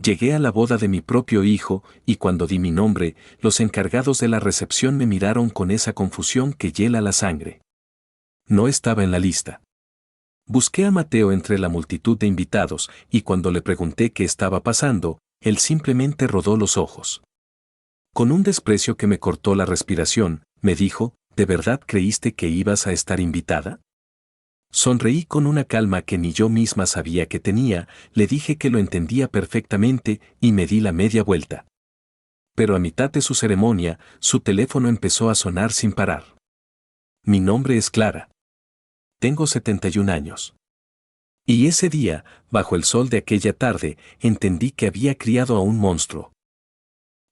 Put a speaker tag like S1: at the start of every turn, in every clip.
S1: Llegué a la boda de mi propio hijo, y cuando di mi nombre, los encargados de la recepción me miraron con esa confusión que hiela la sangre. No estaba en la lista. Busqué a Mateo entre la multitud de invitados, y cuando le pregunté qué estaba pasando, él simplemente rodó los ojos. Con un desprecio que me cortó la respiración, me dijo, ¿de verdad creíste que ibas a estar invitada? Sonreí con una calma que ni yo misma sabía que tenía, le dije que lo entendía perfectamente y me di la media vuelta. Pero a mitad de su ceremonia, su teléfono empezó a sonar sin parar. Mi nombre es Clara. Tengo 71 años. Y ese día, bajo el sol de aquella tarde, entendí que había criado a un monstruo.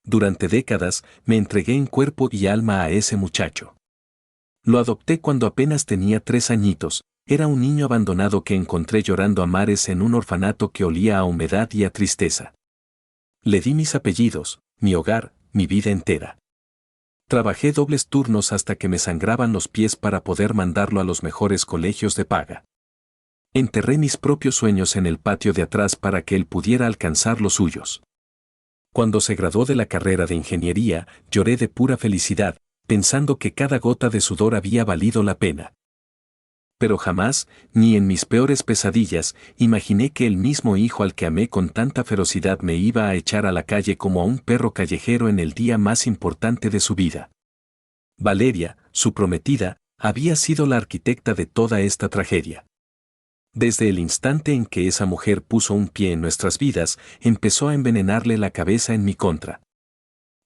S1: Durante décadas, me entregué en cuerpo y alma a ese muchacho. Lo adopté cuando apenas tenía 3 añitos, era un niño abandonado que encontré llorando a mares en un orfanato que olía a humedad y a tristeza. Le di mis apellidos, mi hogar, mi vida entera. Trabajé dobles turnos hasta que me sangraban los pies para poder mandarlo a los mejores colegios de paga. Enterré mis propios sueños en el patio de atrás para que él pudiera alcanzar los suyos. Cuando se graduó de la carrera de ingeniería, lloré de pura felicidad, pensando que cada gota de sudor había valido la pena. Pero jamás, ni en mis peores pesadillas, imaginé que el mismo hijo al que amé con tanta ferocidad me iba a echar a la calle como a un perro callejero en el día más importante de su vida. Valeria, su prometida, había sido la arquitecta de toda esta tragedia. Desde el instante en que esa mujer puso un pie en nuestras vidas, empezó a envenenarle la cabeza en mi contra.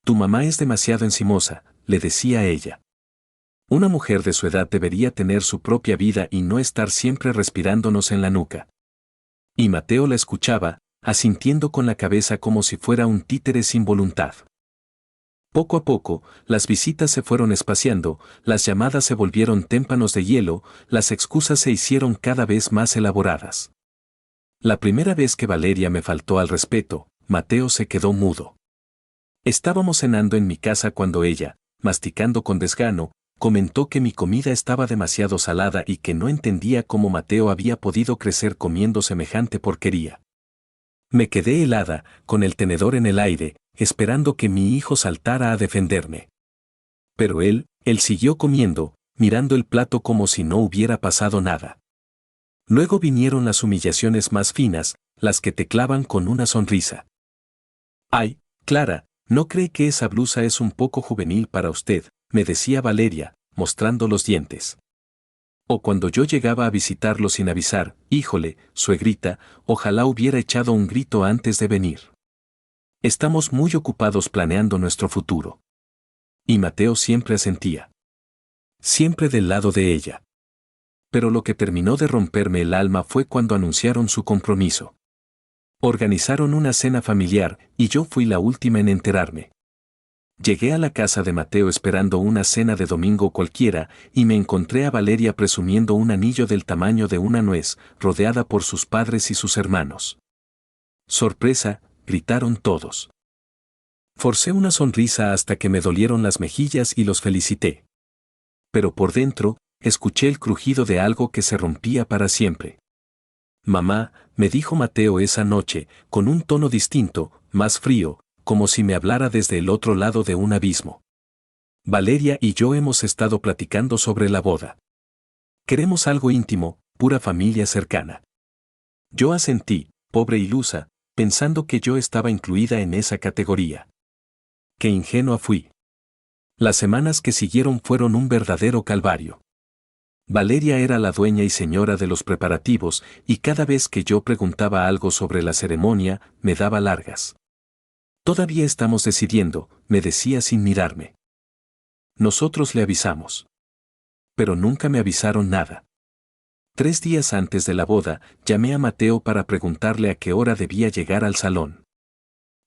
S1: Tu mamá es demasiado encimosa, le decía a ella. Una mujer de su edad debería tener su propia vida y no estar siempre respirándonos en la nuca. Y Mateo la escuchaba, asintiendo con la cabeza como si fuera un títere sin voluntad. Poco a poco, las visitas se fueron espaciando, las llamadas se volvieron témpanos de hielo, las excusas se hicieron cada vez más elaboradas. La primera vez que Valeria me faltó al respeto, Mateo se quedó mudo. Estábamos cenando en mi casa cuando ella, masticando con desgano, comentó que mi comida estaba demasiado salada y que no entendía cómo Mateo había podido crecer comiendo semejante porquería. Me quedé helada, con el tenedor en el aire, esperando que mi hijo saltara a defenderme. Pero él siguió comiendo, mirando el plato como si no hubiera pasado nada. Luego vinieron las humillaciones más finas, las que te clavan con una sonrisa. «Ay, Clara, ¿no cree que esa blusa es un poco juvenil para usted?», me decía Valeria, mostrando los dientes. O cuando yo llegaba a visitarlo sin avisar, «Híjole, suegrita, ojalá hubiera echado un grito antes de venir. Estamos muy ocupados planeando nuestro futuro». Y Mateo siempre asentía. Siempre del lado de ella. Pero lo que terminó de romperme el alma fue cuando anunciaron su compromiso. Organizaron una cena familiar, y yo fui la última en enterarme. Llegué a la casa de Mateo esperando una cena de domingo cualquiera, y me encontré a Valeria presumiendo un anillo del tamaño de una nuez, rodeada por sus padres y sus hermanos. «¡Sorpresa!», gritaron todos. Forcé una sonrisa hasta que me dolieron las mejillas y los felicité. Pero por dentro, escuché el crujido de algo que se rompía para siempre. «Mamá», me dijo Mateo esa noche, con un tono distinto, más frío, como si me hablara desde el otro lado de un abismo. «Valeria y yo hemos estado platicando sobre la boda. Queremos algo íntimo, pura familia cercana». Yo asentí, pobre ilusa, pensando que yo estaba incluida en esa categoría. Qué ingenua fui. Las semanas que siguieron fueron un verdadero calvario. Valeria era la dueña y señora de los preparativos, y cada vez que yo preguntaba algo sobre la ceremonia, me daba largas. «Todavía estamos decidiendo», me decía sin mirarme. «Nosotros le avisamos». Pero nunca me avisaron nada. 3 días antes de la boda, llamé a Mateo para preguntarle a qué hora debía llegar al salón.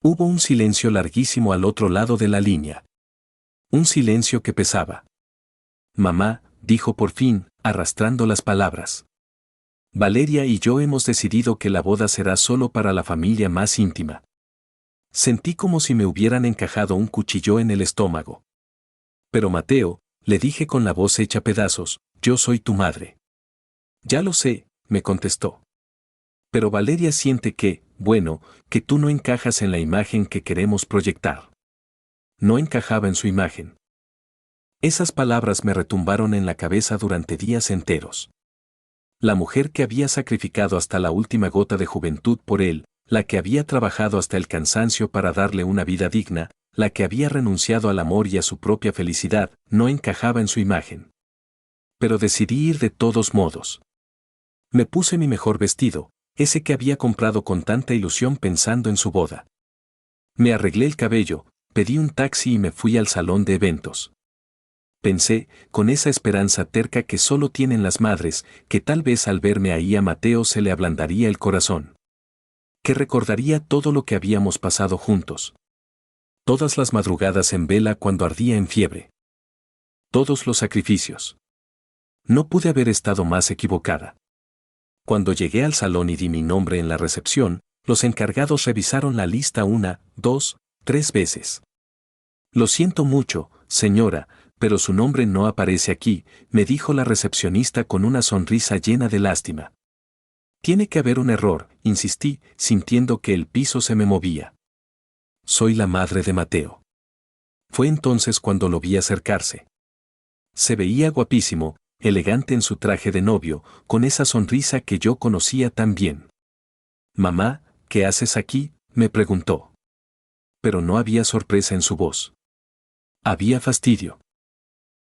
S1: Hubo un silencio larguísimo al otro lado de la línea. Un silencio que pesaba. «Mamá», dijo por fin, arrastrando las palabras. «Valeria y yo hemos decidido que la boda será solo para la familia más íntima». Sentí como si me hubieran encajado un cuchillo en el estómago. «Pero Mateo», le dije con la voz hecha pedazos, «yo soy tu madre». «Ya lo sé», me contestó. Pero Valeria siente que, bueno, que tú no encajas en la imagen que queremos proyectar. No encajaba en su imagen. Esas palabras me retumbaron en la cabeza durante días enteros. La mujer que había sacrificado hasta la última gota de juventud por él, la que había trabajado hasta el cansancio para darle una vida digna, la que había renunciado al amor y a su propia felicidad, no encajaba en su imagen. Pero decidí ir de todos modos. Me puse mi mejor vestido, ese que había comprado con tanta ilusión pensando en su boda. Me arreglé el cabello, pedí un taxi y me fui al salón de eventos. Pensé, con esa esperanza terca que solo tienen las madres, que tal vez al verme ahí a Mateo se le ablandaría el corazón. Que recordaría todo lo que habíamos pasado juntos. Todas las madrugadas en vela cuando ardía en fiebre. Todos los sacrificios. No pude haber estado más equivocada. Cuando llegué al salón y di mi nombre en la recepción, los encargados revisaron la lista 1, 2, 3 veces. Lo siento mucho, señora, pero su nombre no aparece aquí, me dijo la recepcionista con una sonrisa llena de lástima. Tiene que haber un error, insistí, sintiendo que el piso se me movía. Soy la madre de Mateo. Fue entonces cuando lo vi acercarse. Se veía guapísimo, elegante en su traje de novio, con esa sonrisa que yo conocía tan bien. Mamá, ¿qué haces aquí?, me preguntó. Pero no había sorpresa en su voz. Había fastidio.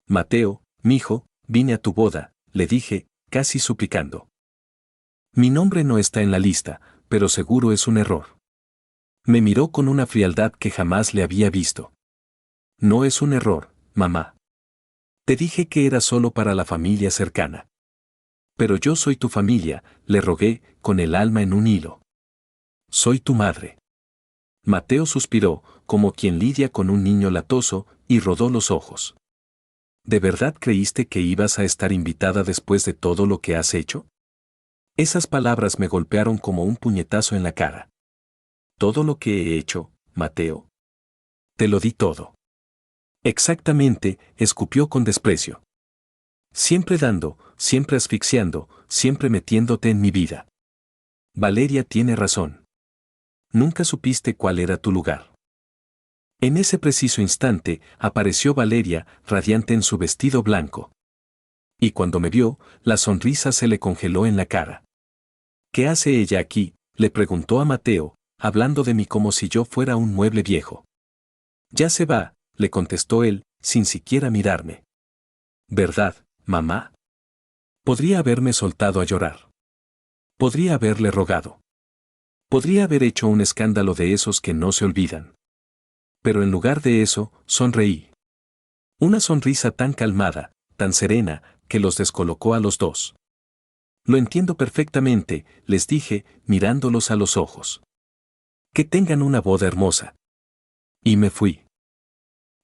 S1: Mateo, mijo, vine a tu boda, le dije, casi suplicando. Mi nombre no está en la lista, pero seguro es un error. Me miró con una frialdad que jamás le había visto. No es un error, mamá. Te dije que era solo para la familia cercana. Pero yo soy tu familia, le rogué, con el alma en un hilo. Soy tu madre. Mateo suspiró, como quien lidia con un niño latoso, y rodó los ojos. ¿De verdad creíste que ibas a estar invitada después de todo lo que has hecho? Esas palabras me golpearon como un puñetazo en la cara. ¿Todo lo que he hecho, Mateo? Te lo di todo. Exactamente, escupió con desprecio. Siempre dando, siempre asfixiando, siempre metiéndote en mi vida. Valeria tiene razón. Nunca supiste cuál era tu lugar. En ese preciso instante, apareció Valeria, radiante en su vestido blanco. Y cuando me vio, la sonrisa se le congeló en la cara. ¿Qué hace ella aquí?, le preguntó a Mateo, hablando de mí como si yo fuera un mueble viejo. Ya se va, le contestó él, sin siquiera mirarme. ¿Verdad, mamá? Podría haberme soltado a llorar. Podría haberle rogado. Podría haber hecho un escándalo de esos que no se olvidan. Pero en lugar de eso, sonreí. Una sonrisa tan calmada, tan serena, que los descolocó a los dos. Lo entiendo perfectamente, les dije, mirándolos a los ojos. Que tengan una boda hermosa. Y me fui.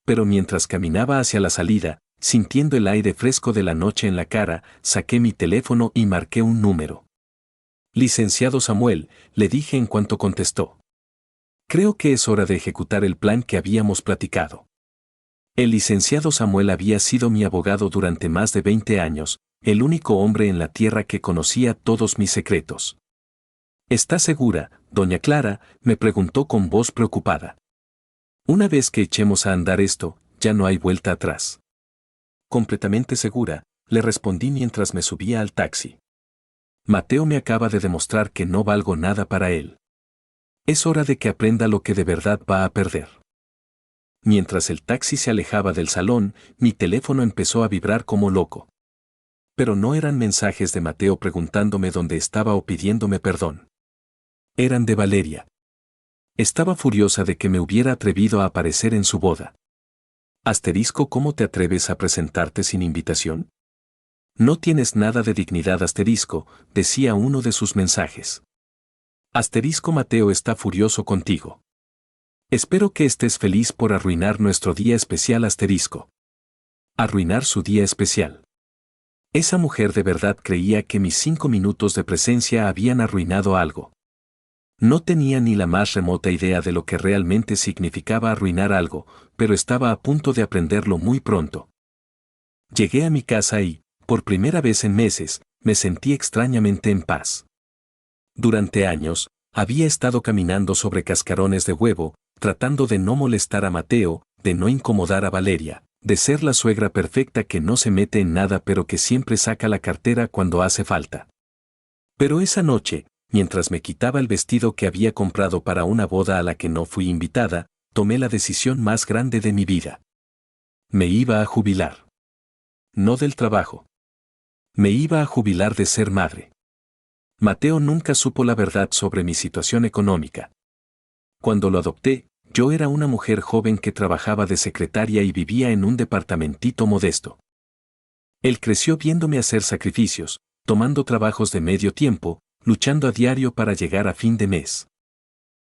S1: Pero mientras caminaba hacia la salida, sintiendo el aire fresco de la noche en la cara, saqué mi teléfono y marqué un número. Licenciado Samuel, le dije en cuanto contestó. Creo que es hora de ejecutar el plan que habíamos platicado. El licenciado Samuel había sido mi abogado durante más de 20 años, el único hombre en la tierra que conocía todos mis secretos. ¿Está segura, doña Clara?, me preguntó con voz preocupada. Una vez que echemos a andar esto, ya no hay vuelta atrás. Completamente segura, le respondí mientras me subía al taxi. Mateo me acaba de demostrar que no valgo nada para él. Es hora de que aprenda lo que de verdad va a perder. Mientras el taxi se alejaba del salón, mi teléfono empezó a vibrar como loco. Pero no eran mensajes de Mateo preguntándome dónde estaba o pidiéndome perdón. Eran de Valeria. Estaba furiosa de que me hubiera atrevido a aparecer en su boda. Asterisco, ¿cómo te atreves a presentarte sin invitación? No tienes nada de dignidad, asterisco, decía uno de sus mensajes. Asterisco, Mateo está furioso contigo. Espero que estés feliz por arruinar nuestro día especial, asterisco. Arruinar su día especial. Esa mujer de verdad creía que mis 5 minutos de presencia habían arruinado algo. No tenía ni la más remota idea de lo que realmente significaba arruinar algo, pero estaba a punto de aprenderlo muy pronto. Llegué a mi casa y, por primera vez en meses, me sentí extrañamente en paz. Durante años, había estado caminando sobre cascarones de huevo, tratando de no molestar a Mateo, de no incomodar a Valeria, de ser la suegra perfecta que no se mete en nada pero que siempre saca la cartera cuando hace falta. Pero esa noche, mientras me quitaba el vestido que había comprado para una boda a la que no fui invitada, tomé la decisión más grande de mi vida. Me iba a jubilar. No del trabajo. Me iba a jubilar de ser madre. Mateo nunca supo la verdad sobre mi situación económica. Cuando lo adopté, yo era una mujer joven que trabajaba de secretaria y vivía en un departamentito modesto. Él creció viéndome hacer sacrificios, tomando trabajos de medio tiempo, luchando a diario para llegar a fin de mes.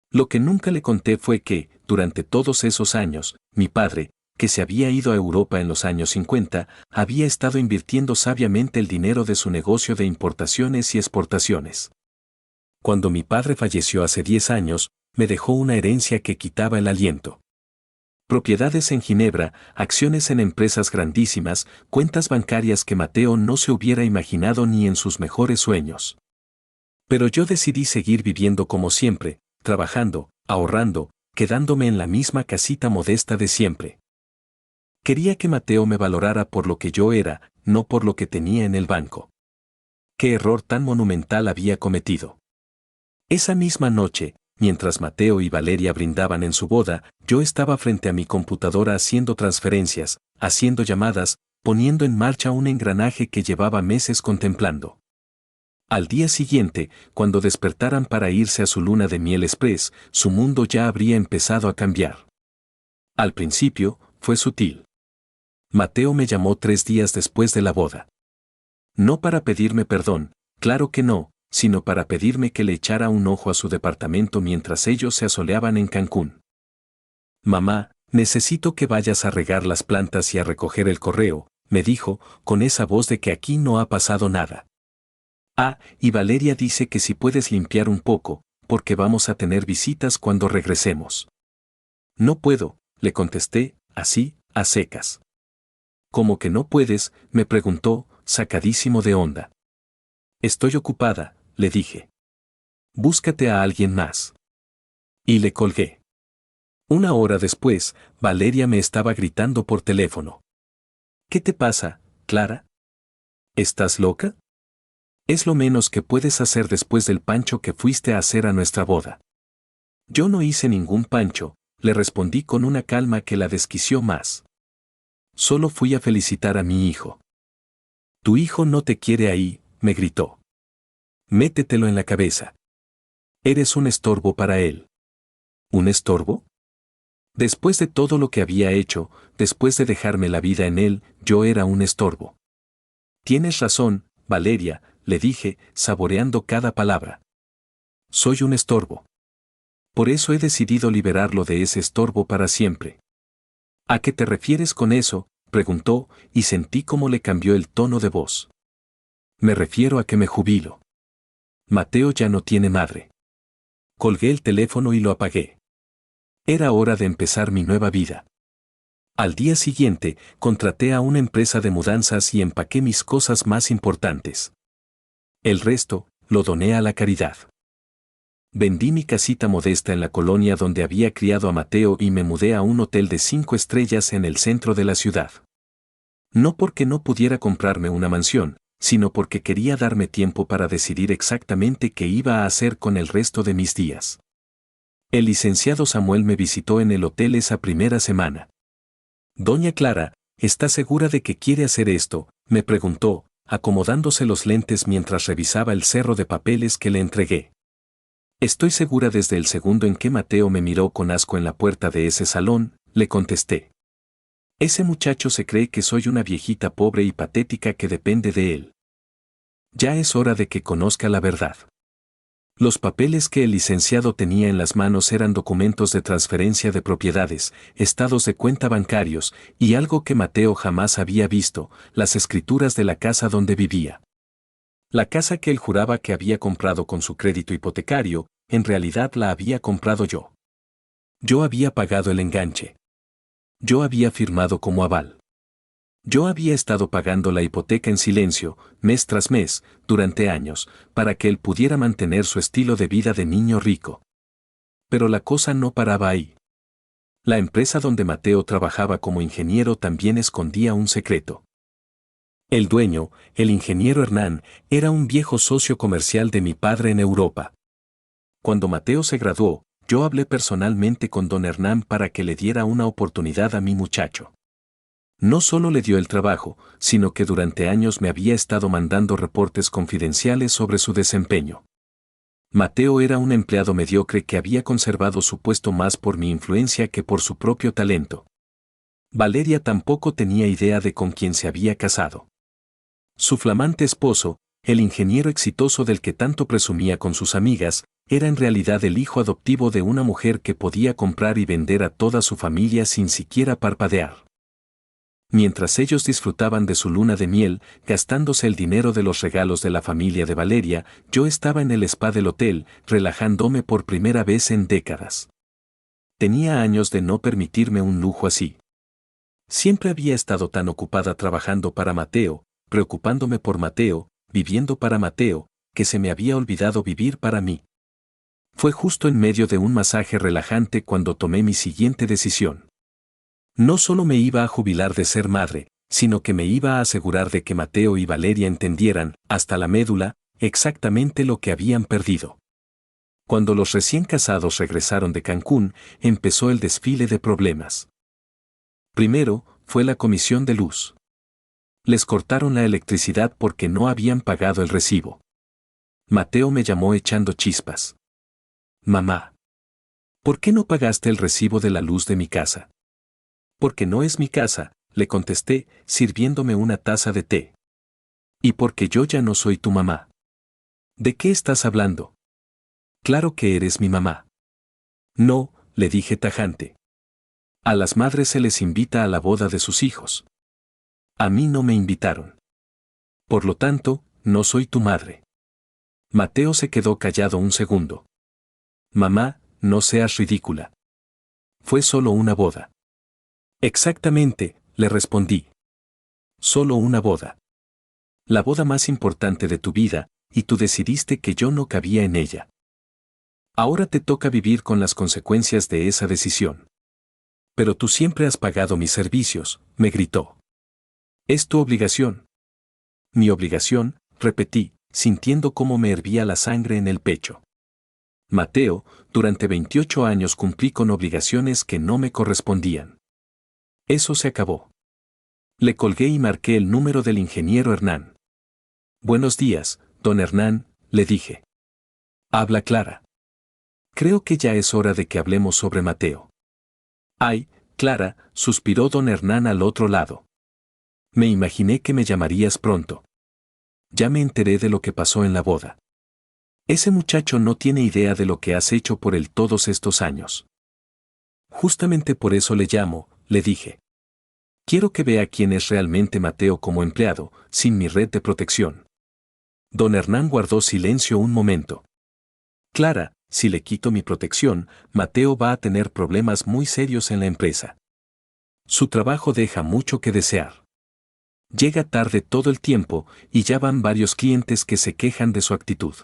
S1: Lo que nunca le conté fue que, durante todos esos años, mi padre, que se había ido a Europa en los años 50, había estado invirtiendo sabiamente el dinero de su negocio de importaciones y exportaciones. Cuando mi padre falleció hace 10 años, me dejó una herencia que quitaba el aliento. Propiedades en Ginebra, acciones en empresas grandísimas, cuentas bancarias que Mateo no se hubiera imaginado ni en sus mejores sueños. Pero yo decidí seguir viviendo como siempre, trabajando, ahorrando, quedándome en la misma casita modesta de siempre. Quería que Mateo me valorara por lo que yo era, no por lo que tenía en el banco. ¿Qué error tan monumental había cometido? Esa misma noche, mientras Mateo y Valeria brindaban en su boda, yo estaba frente a mi computadora haciendo transferencias, haciendo llamadas, poniendo en marcha un engranaje que llevaba meses contemplando. Al día siguiente, cuando despertaran para irse a su luna de miel express, su mundo ya habría empezado a cambiar. Al principio, fue sutil. Mateo me llamó 3 días después de la boda. No para pedirme perdón, claro que no, sino para pedirme que le echara un ojo a su departamento mientras ellos se asoleaban en Cancún. Mamá, necesito que vayas a regar las plantas y a recoger el correo, me dijo, con esa voz de que aquí no ha pasado nada. Ah, y Valeria dice que si puedes limpiar un poco, porque vamos a tener visitas cuando regresemos. No puedo, le contesté, así, a secas. ¿Cómo que no puedes?, me preguntó, sacadísimo de onda. Estoy ocupada, le dije. Búscate a alguien más. Y le colgué. Una hora después, Valeria me estaba gritando por teléfono. ¿Qué te pasa, Clara? ¿Estás loca? Es lo menos que puedes hacer después del pancho que fuiste a hacer a nuestra boda. Yo no hice ningún pancho, le respondí con una calma que la desquició más. Solo fui a felicitar a mi hijo. Tu hijo no te quiere ahí, me gritó. Métetelo en la cabeza. Eres un estorbo para él. ¿Un estorbo? Después de todo lo que había hecho, después de dejarme la vida en él, yo era un estorbo. Tienes razón, Valeria, le dije, saboreando cada palabra. Soy un estorbo. Por eso he decidido liberarlo de ese estorbo para siempre. ¿A qué te refieres con eso?, preguntó, y sentí cómo le cambió el tono de voz. Me refiero a que me jubilo. Mateo ya no tiene madre. Colgué el teléfono y lo apagué. Era hora de empezar mi nueva vida. Al día siguiente, contraté a una empresa de mudanzas y empaqué mis cosas más importantes. El resto, lo doné a la caridad. Vendí mi casita modesta en la colonia donde había criado a Mateo y me mudé a un hotel de 5 estrellas en el centro de la ciudad. No porque no pudiera comprarme una mansión, sino porque quería darme tiempo para decidir exactamente qué iba a hacer con el resto de mis días. El licenciado Samuel me visitó en el hotel esa primera semana. Doña Clara, ¿está segura de que quiere hacer esto?, me preguntó, acomodándose los lentes mientras revisaba el cerro de papeles que le entregué. Estoy segura desde el segundo en que Mateo me miró con asco en la puerta de ese salón, le contesté. Ese muchacho se cree que soy una viejita pobre y patética que depende de él. Ya es hora de que conozca la verdad. Los papeles que el licenciado tenía en las manos eran documentos de transferencia de propiedades, estados de cuenta bancarios, y algo que Mateo jamás había visto, las escrituras de la casa donde vivía. La casa que él juraba que había comprado con su crédito hipotecario, en realidad la había comprado yo. Yo había pagado el enganche. Yo había firmado como aval. Yo había estado pagando la hipoteca en silencio, mes tras mes, durante años, para que él pudiera mantener su estilo de vida de niño rico. Pero la cosa no paraba ahí. La empresa donde Mateo trabajaba como ingeniero también escondía un secreto. El dueño, el ingeniero Hernán, era un viejo socio comercial de mi padre en Europa. Cuando Mateo se graduó, yo hablé personalmente con don Hernán para que le diera una oportunidad a mi muchacho. No solo le dio el trabajo, sino que durante años me había estado mandando reportes confidenciales sobre su desempeño. Mateo era un empleado mediocre que había conservado su puesto más por mi influencia que por su propio talento. Valeria tampoco tenía idea de con quién se había casado. Su flamante esposo, el ingeniero exitoso del que tanto presumía con sus amigas, era en realidad el hijo adoptivo de una mujer que podía comprar y vender a toda su familia sin siquiera parpadear. Mientras ellos disfrutaban de su luna de miel, gastándose el dinero de los regalos de la familia de Valeria, yo estaba en el spa del hotel, relajándome por primera vez en décadas. Tenía años de no permitirme un lujo así. Siempre había estado tan ocupada trabajando para Mateo, preocupándome por Mateo, viviendo para Mateo, que se me había olvidado vivir para mí. Fue justo en medio de un masaje relajante cuando tomé mi siguiente decisión. No solo me iba a jubilar de ser madre, sino que me iba a asegurar de que Mateo y Valeria entendieran, hasta la médula, exactamente lo que habían perdido. Cuando los recién casados regresaron de Cancún, empezó el desfile de problemas. Primero, fue la comisión de luz. Les cortaron la electricidad porque no habían pagado el recibo. Mateo me llamó echando chispas. Mamá, ¿por qué no pagaste el recibo de la luz de mi casa? Porque no es mi casa, le contesté, sirviéndome una taza de té. Y porque yo ya no soy tu mamá. ¿De qué estás hablando? Claro que eres mi mamá. No, le dije tajante. A las madres se les invita a la boda de sus hijos. A mí no me invitaron. Por lo tanto, no soy tu madre. Mateo se quedó callado un segundo. Mamá, no seas ridícula. Fue solo una boda. Exactamente, le respondí. Solo una boda. La boda más importante de tu vida, y tú decidiste que yo no cabía en ella. Ahora te toca vivir con las consecuencias de esa decisión. Pero tú siempre has pagado mis servicios, me gritó. Es tu obligación. Mi obligación, repetí, sintiendo cómo me hervía la sangre en el pecho. Mateo, durante 28 años cumplí con obligaciones que no me correspondían. Eso se acabó. Le colgué y marqué el número del ingeniero Hernán. Buenos días, don Hernán, le dije. Habla Clara. Creo que ya es hora de que hablemos sobre Mateo. Ay, Clara, suspiró don Hernán al otro lado. Me imaginé que me llamarías pronto. Ya me enteré de lo que pasó en la boda. Ese muchacho no tiene idea de lo que has hecho por él todos estos años. Justamente por eso le llamo, le dije. Quiero que vea quién es realmente Mateo como empleado, sin mi red de protección. Don Hernán guardó silencio un momento. Clara, si le quito mi protección, Mateo va a tener problemas muy serios en la empresa. Su trabajo deja mucho que desear. Llega tarde todo el tiempo y ya van varios clientes que se quejan de su actitud.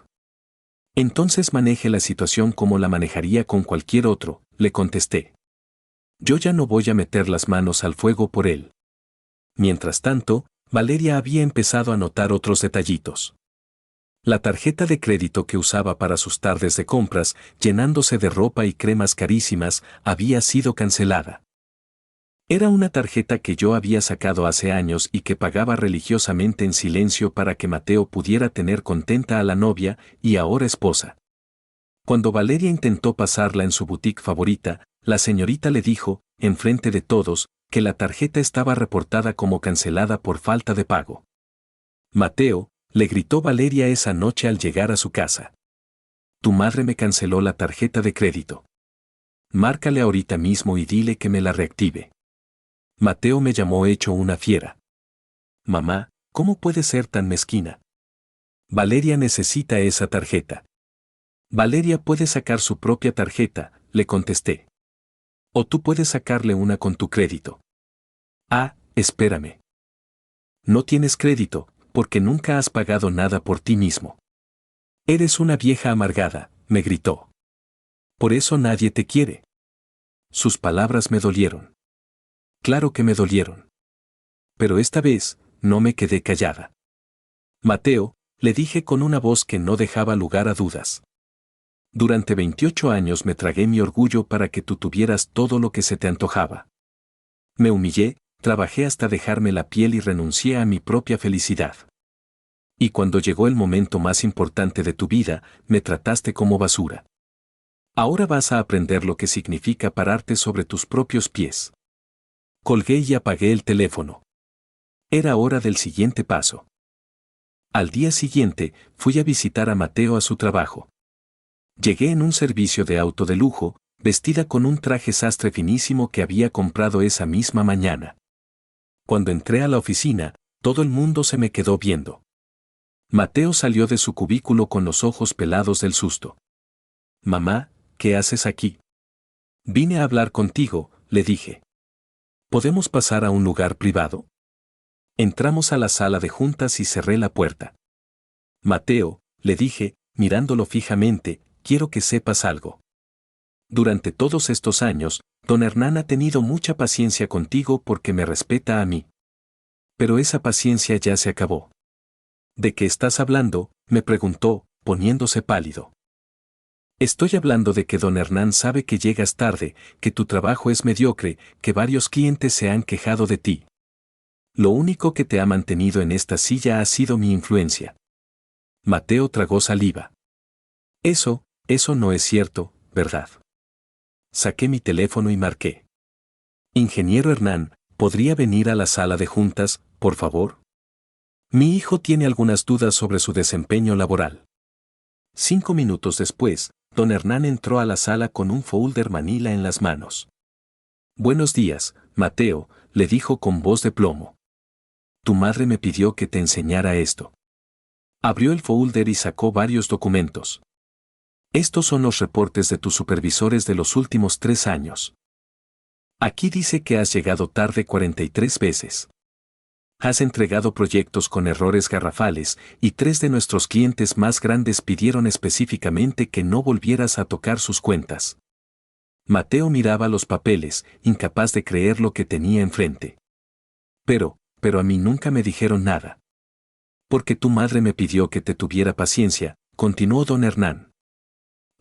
S1: Entonces maneje la situación como la manejaría con cualquier otro, le contesté. Yo ya no voy a meter las manos al fuego por él. Mientras tanto, Valeria había empezado a notar otros detallitos. La tarjeta de crédito que usaba para sus tardes de compras, llenándose de ropa y cremas carísimas, había sido cancelada. Era una tarjeta que yo había sacado hace años y que pagaba religiosamente en silencio para que Mateo pudiera tener contenta a la novia y ahora esposa. Cuando Valeria intentó pasarla en su boutique favorita, la señorita le dijo, enfrente de todos, que la tarjeta estaba reportada como cancelada por falta de pago. Mateo, le gritó Valeria esa noche al llegar a su casa. Tu madre me canceló la tarjeta de crédito. Márcale ahorita mismo y dile que me la reactive. Mateo me llamó hecho una fiera. Mamá, ¿cómo puede ser tan mezquina? Valeria necesita esa tarjeta. Valeria puede sacar su propia tarjeta, le contesté. O tú puedes sacarle una con tu crédito. Ah, espérame. No tienes crédito, porque nunca has pagado nada por ti mismo. Eres una vieja amargada, me gritó. Por eso nadie te quiere. Sus palabras me dolieron. Claro que me dolieron. Pero esta vez, no me quedé callada. Mateo, le dije con una voz que no dejaba lugar a dudas. Durante 28 años me tragué mi orgullo para que tú tuvieras todo lo que se te antojaba. Me humillé, trabajé hasta dejarme la piel y renuncié a mi propia felicidad. Y cuando llegó el momento más importante de tu vida, me trataste como basura. Ahora vas a aprender lo que significa pararte sobre tus propios pies. Colgué y apagué el teléfono. Era hora del siguiente paso. Al día siguiente, fui a visitar a Mateo a su trabajo. Llegué en un servicio de auto de lujo, vestida con un traje sastre finísimo que había comprado esa misma mañana. Cuando entré a la oficina, todo el mundo se me quedó viendo. Mateo salió de su cubículo con los ojos pelados del susto. Mamá, ¿qué haces aquí? Vine a hablar contigo, le dije. ¿Podemos pasar a un lugar privado? Entramos a la sala de juntas y cerré la puerta. Mateo, le dije, mirándolo fijamente, quiero que sepas algo. Durante todos estos años, don Hernán ha tenido mucha paciencia contigo porque me respeta a mí. Pero esa paciencia ya se acabó. ¿De qué estás hablando?, me preguntó, poniéndose pálido. Estoy hablando de que don Hernán sabe que llegas tarde, que tu trabajo es mediocre, que varios clientes se han quejado de ti. Lo único que te ha mantenido en esta silla ha sido mi influencia. Mateo tragó saliva. Eso no es cierto, ¿verdad? Saqué mi teléfono y marqué. Ingeniero Hernán, ¿podría venir a la sala de juntas, por favor? Mi hijo tiene algunas dudas sobre su desempeño laboral. 5 minutos después, don Hernán entró a la sala con un folder manila en las manos. Buenos días, Mateo, le dijo con voz de plomo. Tu madre me pidió que te enseñara esto. Abrió el folder y sacó varios documentos. Estos son los reportes de tus supervisores de los últimos 3 años. Aquí dice que has llegado tarde 43 veces. Has entregado proyectos con errores garrafales y 3 de nuestros clientes más grandes pidieron específicamente que no volvieras a tocar sus cuentas. Mateo miraba los papeles, incapaz de creer lo que tenía enfrente. Pero a mí nunca me dijeron nada. Porque tu madre me pidió que te tuviera paciencia, continuó don Hernán.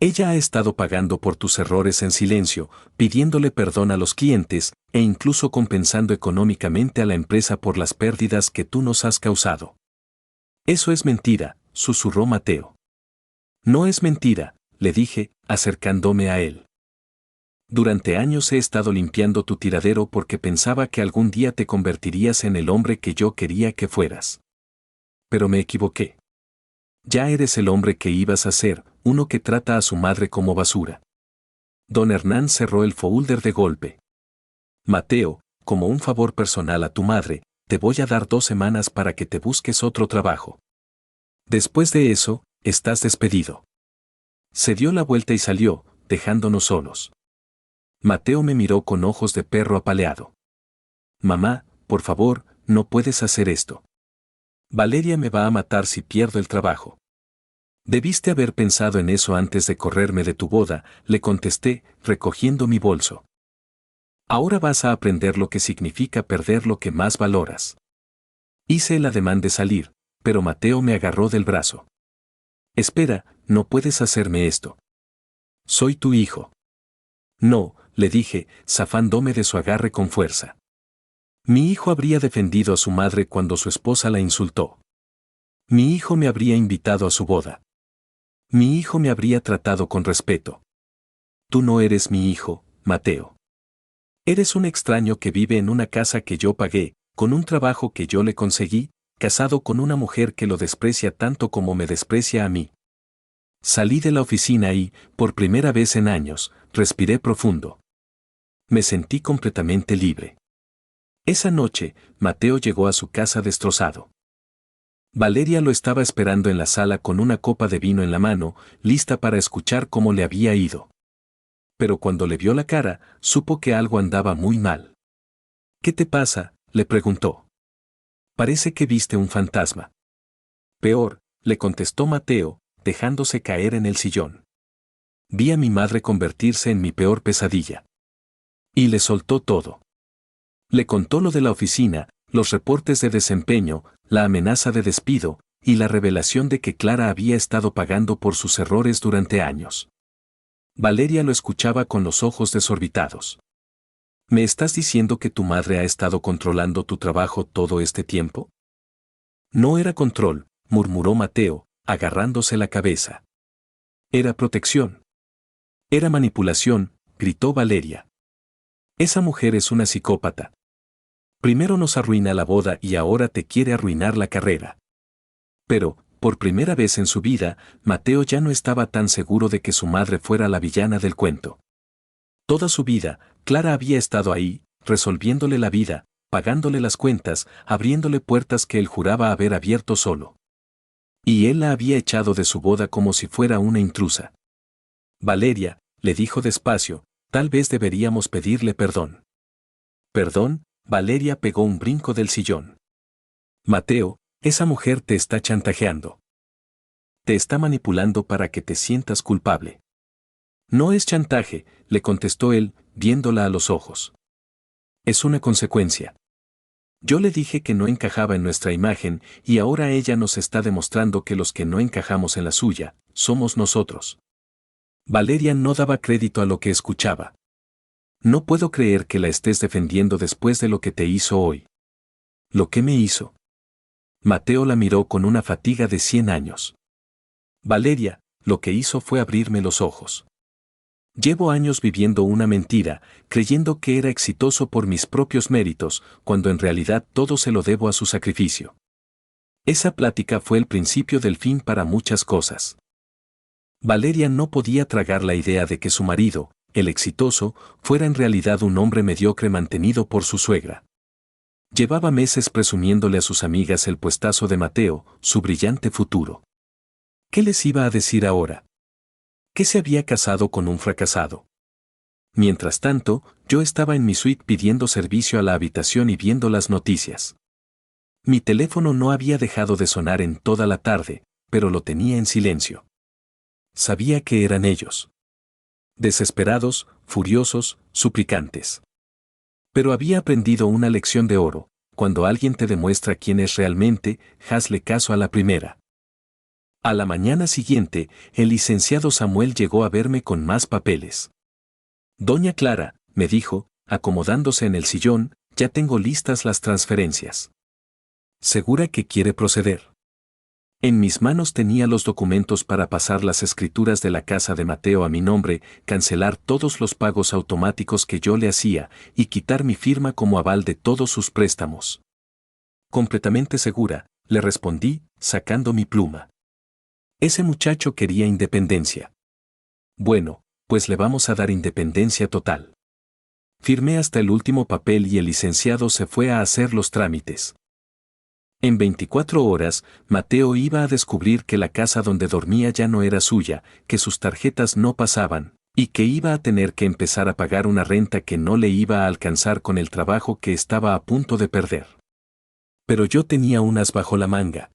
S1: Ella ha estado pagando por tus errores en silencio, pidiéndole perdón a los clientes, e incluso compensando económicamente a la empresa por las pérdidas que tú nos has causado. Eso es mentira, susurró Mateo. No es mentira, le dije, acercándome a él. Durante años he estado limpiando tu tiradero porque pensaba que algún día te convertirías en el hombre que yo quería que fueras. Pero me equivoqué. Ya eres el hombre que ibas a ser, uno que trata a su madre como basura. Don Hernán cerró el folder de golpe. Mateo, como un favor personal a tu madre, te voy a dar 2 semanas para que te busques otro trabajo. Después de eso, estás despedido. Se dio la vuelta y salió, dejándonos solos. Mateo me miró con ojos de perro apaleado. Mamá, por favor, no puedes hacer esto. Valeria me va a matar si pierdo el trabajo. Debiste haber pensado en eso antes de correrme de tu boda, le contesté, recogiendo mi bolso. Ahora vas a aprender lo que significa perder lo que más valoras. Hice el ademán de salir, pero Mateo me agarró del brazo. Espera, no puedes hacerme esto. Soy tu hijo. No, le dije, zafándome de su agarre con fuerza. Mi hijo habría defendido a su madre cuando su esposa la insultó. Mi hijo me habría invitado a su boda. Mi hijo me habría tratado con respeto. Tú no eres mi hijo, Mateo. Eres un extraño que vive en una casa que yo pagué, con un trabajo que yo le conseguí, casado con una mujer que lo desprecia tanto como me desprecia a mí. Salí de la oficina y, por primera vez en años, respiré profundo. Me sentí completamente libre. Esa noche, Mateo llegó a su casa destrozado. Valeria lo estaba esperando en la sala con una copa de vino en la mano, lista para escuchar cómo le había ido. Pero cuando le vio la cara, supo que algo andaba muy mal. ¿Qué te pasa?, le preguntó. Parece que viste un fantasma. Peor, le contestó Mateo, dejándose caer en el sillón. Vi a mi madre convertirse en mi peor pesadilla. Y le soltó todo. Le contó lo de la oficina, los reportes de desempeño, la amenaza de despido, y la revelación de que Clara había estado pagando por sus errores durante años. Valeria lo escuchaba con los ojos desorbitados. ¿Me estás diciendo que tu madre ha estado controlando tu trabajo todo este tiempo? No era control, murmuró Mateo, agarrándose la cabeza. Era protección. Era manipulación, gritó Valeria. Esa mujer es una psicópata. Primero nos arruina la boda y ahora te quiere arruinar la carrera. Pero, por primera vez en su vida, Mateo ya no estaba tan seguro de que su madre fuera la villana del cuento. Toda su vida, Clara había estado ahí, resolviéndole la vida, pagándole las cuentas, abriéndole puertas que él juraba haber abierto solo. Y él la había echado de su boda como si fuera una intrusa. Valeria, le dijo despacio, tal vez deberíamos pedirle perdón. ¿Perdón? Valeria pegó un brinco del sillón. Mateo, esa mujer te está chantajeando. Te está manipulando para que te sientas culpable. No es chantaje, le contestó él, viéndola a los ojos. Es una consecuencia. Yo le dije que no encajaba en nuestra imagen y ahora ella nos está demostrando que los que no encajamos en la suya, somos nosotros. Valeria no daba crédito a lo que escuchaba. No puedo creer que la estés defendiendo después de lo que te hizo hoy. ¿Lo que me hizo? Mateo la miró con una fatiga de 100 años. Valeria, lo que hizo fue abrirme los ojos. Llevo años viviendo una mentira, creyendo que era exitoso por mis propios méritos, cuando en realidad todo se lo debo a su sacrificio. Esa plática fue el principio del fin para muchas cosas. Valeria no podía tragar la idea de que su marido, el exitoso, fuera en realidad un hombre mediocre mantenido por su suegra. Llevaba meses presumiéndole a sus amigas el puestazo de Mateo, su brillante futuro. ¿Qué les iba a decir ahora? Que se había casado con un fracasado. Mientras tanto, yo estaba en mi suite pidiendo servicio a la habitación y viendo las noticias. Mi teléfono no había dejado de sonar en toda la tarde, pero lo tenía en silencio. Sabía que eran ellos. Desesperados, furiosos, suplicantes. Pero había aprendido una lección de oro: cuando alguien te demuestra quién es realmente, hazle caso a la primera. A la mañana siguiente, el licenciado Samuel llegó a verme con más papeles. Doña Clara, me dijo, acomodándose en el sillón, ya tengo listas las transferencias. ¿Segura que quiere proceder? En mis manos tenía los documentos para pasar las escrituras de la casa de Mateo a mi nombre, cancelar todos los pagos automáticos que yo le hacía y quitar mi firma como aval de todos sus préstamos. Completamente segura, le respondí, sacando mi pluma. Ese muchacho quería independencia. Bueno, pues le vamos a dar independencia total. Firmé hasta el último papel y el licenciado se fue a hacer los trámites. En 24 horas, Mateo iba a descubrir que la casa donde dormía ya no era suya, que sus tarjetas no pasaban, y que iba a tener que empezar a pagar una renta que no le iba a alcanzar con el trabajo que estaba a punto de perder. Pero yo tenía un as bajo la manga.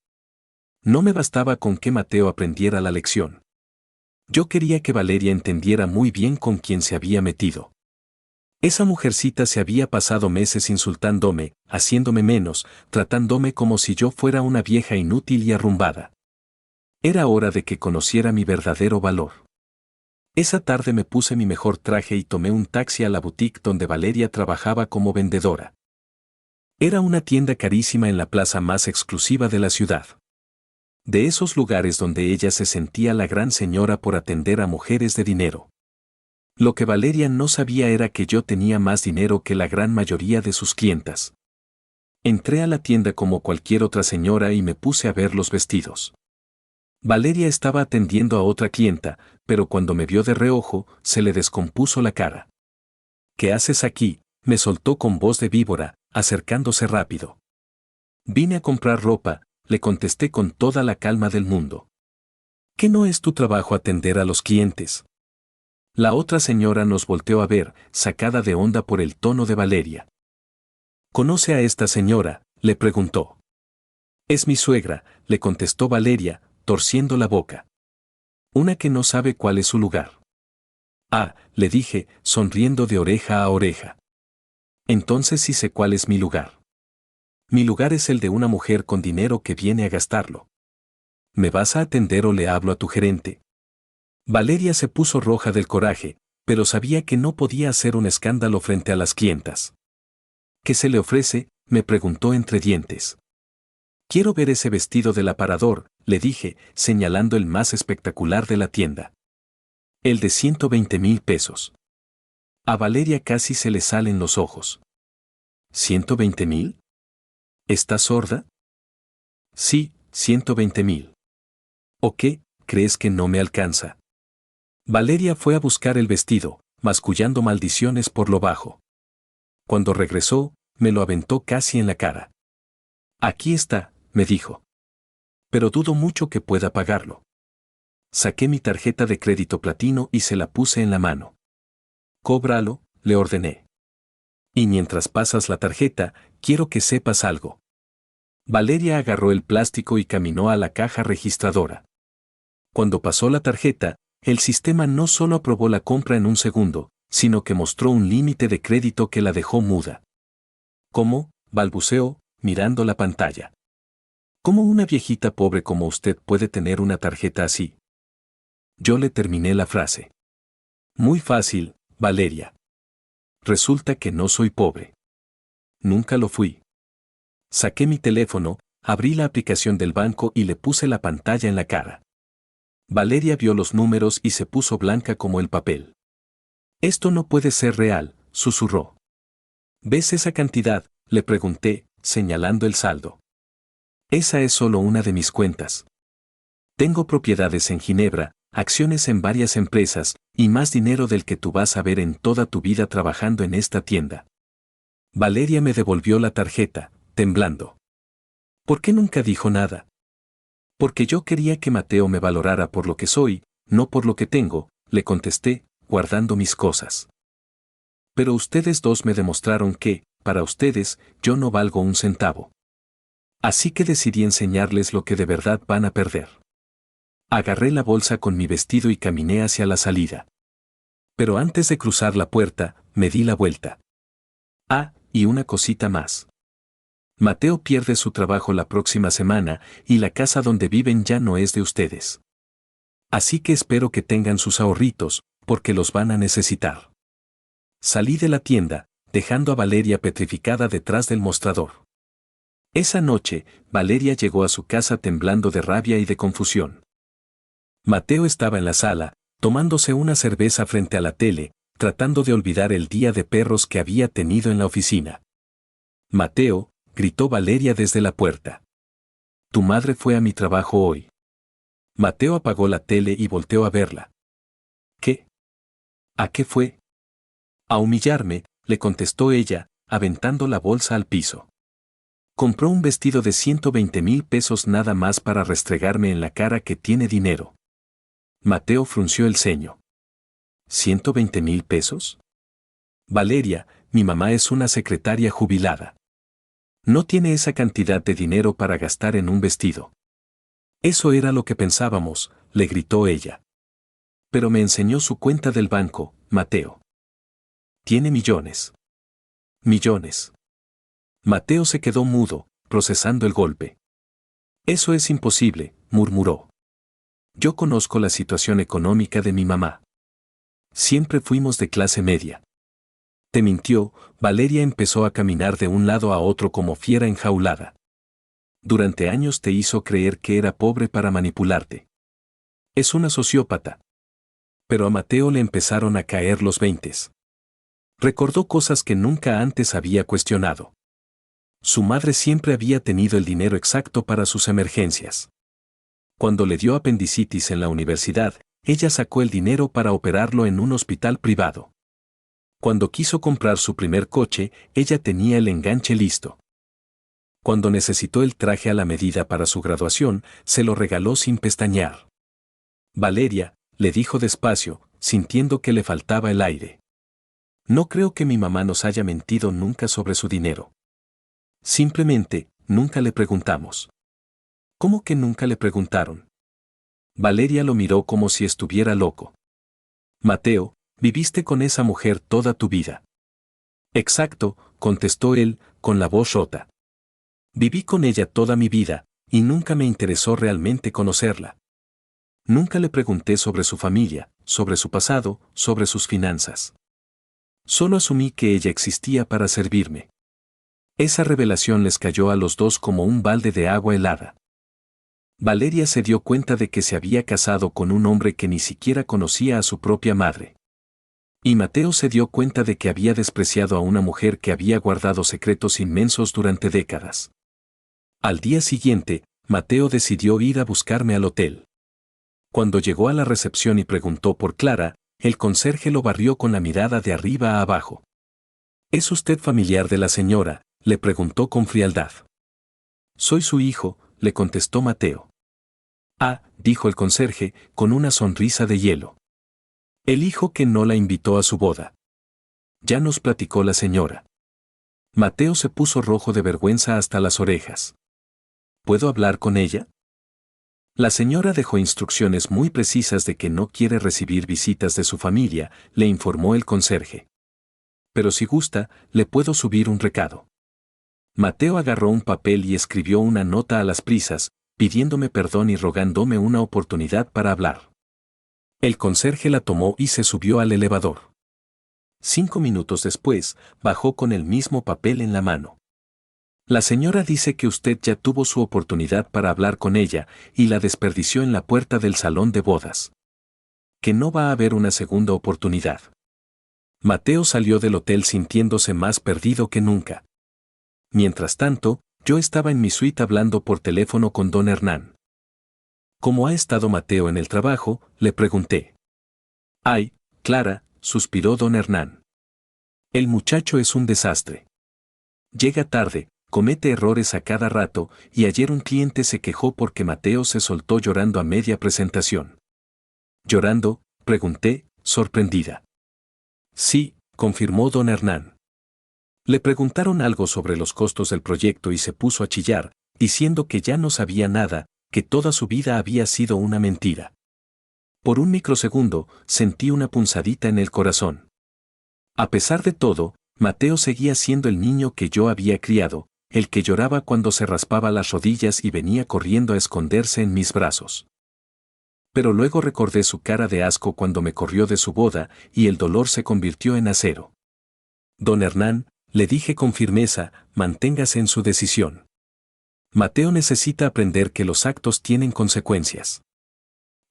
S1: No me bastaba con que Mateo aprendiera la lección. Yo quería que Valeria entendiera muy bien con quién se había metido. Esa mujercita se había pasado meses insultándome, haciéndome menos, tratándome como si yo fuera una vieja inútil y arrumbada. Era hora de que conociera mi verdadero valor. Esa tarde me puse mi mejor traje y tomé un taxi a la boutique donde Valeria trabajaba como vendedora. Era una tienda carísima en la plaza más exclusiva de la ciudad. De esos lugares donde ella se sentía la gran señora por atender a mujeres de dinero. Lo que Valeria no sabía era que yo tenía más dinero que la gran mayoría de sus clientas. Entré a la tienda como cualquier otra señora y me puse a ver los vestidos. Valeria estaba atendiendo a otra clienta, pero cuando me vio de reojo, se le descompuso la cara. ¿Qué haces aquí?, me soltó con voz de víbora, acercándose rápido. Vine a comprar ropa, le contesté con toda la calma del mundo. ¿Qué no es tu trabajo atender a los clientes? La otra señora nos volteó a ver, sacada de onda por el tono de Valeria. ¿Conoce a esta señora?, le preguntó. Es mi suegra, le contestó Valeria, torciendo la boca. Una que no sabe cuál es su lugar. Ah, le dije, sonriendo de oreja a oreja. Entonces sí sé cuál es mi lugar. Mi lugar es el de una mujer con dinero que viene a gastarlo. ¿Me vas a atender o le hablo a tu gerente? Valeria se puso roja del coraje, pero sabía que no podía hacer un escándalo frente a las clientas. ¿Qué se le ofrece?, me preguntó entre dientes. Quiero ver ese vestido del aparador, le dije, señalando el más espectacular de la tienda. El de 120,000 pesos. A Valeria casi se le salen los ojos. ¿120,000? ¿Estás sorda? Sí, 120,000. ¿O qué, crees que no me alcanza? Valeria fue a buscar el vestido, mascullando maldiciones por lo bajo. Cuando regresó, me lo aventó casi en la cara. Aquí está, me dijo. Pero dudo mucho que pueda pagarlo. Saqué mi tarjeta de crédito platino y se la puse en la mano. Cóbralo, le ordené. Y mientras pasas la tarjeta, quiero que sepas algo. Valeria agarró el plástico y caminó a la caja registradora. Cuando pasó la tarjeta, el sistema no solo aprobó la compra en un segundo, sino que mostró un límite de crédito que la dejó muda. ¿Cómo?, balbuceó, mirando la pantalla. ¿Cómo una viejita pobre como usted puede tener una tarjeta así? Yo le terminé la frase. Muy fácil, Valeria. Resulta que no soy pobre. Nunca lo fui. Saqué mi teléfono, abrí la aplicación del banco y le puse la pantalla en la cara. Valeria vio los números y se puso blanca como el papel. Esto no puede ser real, susurró. ¿Ves esa cantidad?, le pregunté, señalando el saldo. Esa es solo una de mis cuentas. Tengo propiedades en Ginebra, acciones en varias empresas, y más dinero del que tú vas a ver en toda tu vida trabajando en esta tienda. Valeria me devolvió la tarjeta, temblando. ¿Por qué nunca dijo nada? Porque yo quería que Mateo me valorara por lo que soy, no por lo que tengo, le contesté, guardando mis cosas. Pero ustedes dos me demostraron que, para ustedes, yo no valgo un centavo. Así que decidí enseñarles lo que de verdad van a perder. Agarré la bolsa con mi vestido y caminé hacia la salida. Pero antes de cruzar la puerta, me di la vuelta. Ah, y una cosita más. Mateo pierde su trabajo la próxima semana y la casa donde viven ya no es de ustedes. Así que espero que tengan sus ahorritos, porque los van a necesitar. Salí de la tienda, dejando a Valeria petrificada detrás del mostrador. Esa noche, Valeria llegó a su casa temblando de rabia y de confusión. Mateo estaba en la sala, tomándose una cerveza frente a la tele, tratando de olvidar el día de perros que había tenido en la oficina. Mateo, gritó Valeria desde la puerta. Tu madre fue a mi trabajo hoy. Mateo apagó la tele y volteó a verla. ¿Qué? ¿A qué fue? A humillarme, le contestó ella, aventando la bolsa al piso. Compró un vestido de 120,000 pesos nada más para restregarme en la cara que tiene dinero. Mateo frunció el ceño. ¿120,000 pesos? Valeria, mi mamá es una secretaria jubilada. No tiene esa cantidad de dinero para gastar en un vestido. Eso era lo que pensábamos, le gritó ella. Pero me enseñó su cuenta del banco, Mateo. Tiene millones. Millones. Mateo se quedó mudo, procesando el golpe. Eso es imposible, murmuró. Yo conozco la situación económica de mi mamá. Siempre fuimos de clase media. Te mintió, Valeria empezó a caminar de un lado a otro como fiera enjaulada. Durante años te hizo creer que era pobre para manipularte. Es una sociópata. Pero a Mateo le empezaron a caer los veintes. Recordó cosas que nunca antes había cuestionado. Su madre siempre había tenido el dinero exacto para sus emergencias. Cuando le dio apendicitis en la universidad, ella sacó el dinero para operarlo en un hospital privado. Cuando quiso comprar su primer coche, ella tenía el enganche listo. Cuando necesitó el traje a la medida para su graduación, se lo regaló sin pestañear. Valeria, le dijo despacio, sintiendo que le faltaba el aire. No creo que mi mamá nos haya mentido nunca sobre su dinero. Simplemente, nunca le preguntamos. ¿Cómo que nunca le preguntaron? Valeria lo miró como si estuviera loco. Mateo, viviste con esa mujer toda tu vida. Exacto, contestó él, con la voz rota. Viví con ella toda mi vida, y nunca me interesó realmente conocerla. Nunca le pregunté sobre su familia, sobre su pasado, sobre sus finanzas. Solo asumí que ella existía para servirme. Esa revelación les cayó a los dos como un balde de agua helada. Valeria se dio cuenta de que se había casado con un hombre que ni siquiera conocía a su propia madre. Y Mateo se dio cuenta de que había despreciado a una mujer que había guardado secretos inmensos durante décadas. Al día siguiente, Mateo decidió ir a buscarme al hotel. Cuando llegó a la recepción y preguntó por Clara, el conserje lo barrió con la mirada de arriba a abajo. ¿Es usted familiar de la señora?, le preguntó con frialdad. Soy su hijo, le contestó Mateo. Ah, dijo el conserje, con una sonrisa de hielo. El hijo que no la invitó a su boda. Ya nos platicó la señora. Mateo se puso rojo de vergüenza hasta las orejas. ¿Puedo hablar con ella? La señora dejó instrucciones muy precisas de que no quiere recibir visitas de su familia, le informó el conserje. Pero si gusta, le puedo subir un recado. Mateo agarró un papel y escribió una nota a las prisas, pidiéndome perdón y rogándome una oportunidad para hablar. El conserje la tomó y se subió al elevador. 5 minutos después, bajó con el mismo papel en la mano. La señora dice que usted ya tuvo su oportunidad para hablar con ella y la desperdició en la puerta del salón de bodas. Que no va a haber una segunda oportunidad. Mateo salió del hotel sintiéndose más perdido que nunca. Mientras tanto, yo estaba en mi suite hablando por teléfono con don Hernán. ¿Cómo ha estado Mateo en el trabajo?, le pregunté. Ay, Clara, suspiró don Hernán. El muchacho es un desastre. Llega tarde, comete errores a cada rato, y ayer un cliente se quejó porque Mateo se soltó llorando a media presentación. ¿Llorando?, pregunté, sorprendida. Sí, confirmó don Hernán. Le preguntaron algo sobre los costos del proyecto y se puso a chillar, diciendo que ya no sabía nada, que toda su vida había sido una mentira. Por un microsegundo, sentí una punzadita en el corazón. A pesar de todo, Mateo seguía siendo el niño que yo había criado, el que lloraba cuando se raspaba las rodillas y venía corriendo a esconderse en mis brazos. Pero luego recordé su cara de asco cuando me corrió de su boda y el dolor se convirtió en acero. Don Hernán, le dije con firmeza, manténgase en su decisión. Mateo necesita aprender que los actos tienen consecuencias.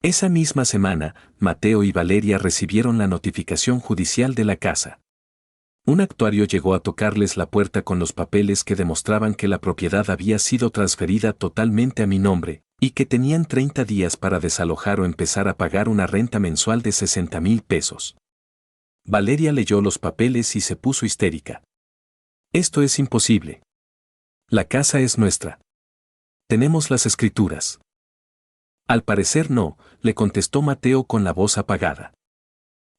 S1: Esa misma semana, Mateo y Valeria recibieron la notificación judicial de la casa. Un actuario llegó a tocarles la puerta con los papeles que demostraban que la propiedad había sido transferida totalmente a mi nombre, y que tenían 30 días para desalojar o empezar a pagar una renta mensual de 60,000 pesos. Valeria leyó los papeles y se puso histérica. Esto es imposible. La casa es nuestra. Tenemos las escrituras. Al parecer no, le contestó Mateo con la voz apagada.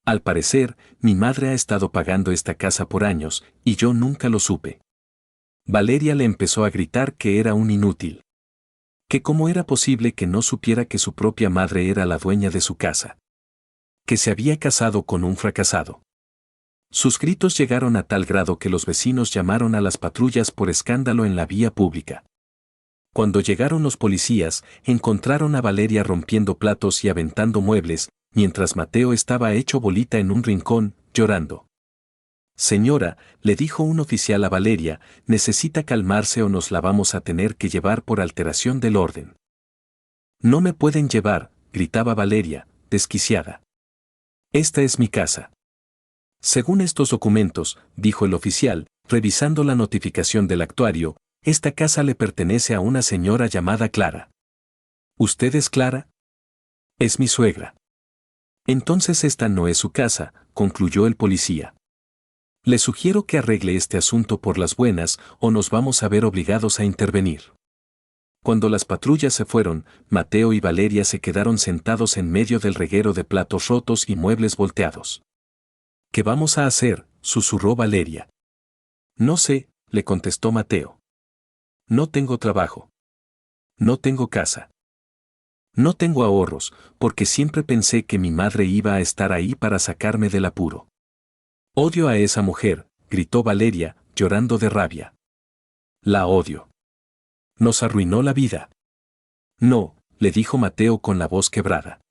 S1: Al parecer, mi madre ha estado pagando esta casa por años, y yo nunca lo supe. Valeria le empezó a gritar que era un inútil. Que cómo era posible que no supiera que su propia madre era la dueña de su casa. Que se había casado con un fracasado. Sus gritos llegaron a tal grado que los vecinos llamaron a las patrullas por escándalo en la vía pública. Cuando llegaron los policías, encontraron a Valeria rompiendo platos y aventando muebles, mientras Mateo estaba hecho bolita en un rincón, llorando. Señora, le dijo un oficial a Valeria, necesita calmarse o nos la vamos a tener que llevar por alteración del orden. No me pueden llevar, gritaba Valeria, desquiciada. Esta es mi casa. Según estos documentos, dijo el oficial, revisando la notificación del actuario, esta casa le pertenece a una señora llamada Clara. ¿Usted es Clara? Es mi suegra. Entonces esta no es su casa, concluyó el policía. Le sugiero que arregle este asunto por las buenas o nos vamos a ver obligados a intervenir. Cuando las patrullas se fueron, Mateo y Valeria se quedaron sentados en medio del reguero de platos rotos y muebles volteados. ¿Qué vamos a hacer?, susurró Valeria. No sé, le contestó Mateo. No tengo trabajo. No tengo casa. No tengo ahorros, porque siempre pensé que mi madre iba a estar ahí para sacarme del apuro. Odio a esa mujer, gritó Valeria, llorando de rabia. La odio. Nos arruinó la vida. No, le dijo Mateo con la voz quebrada.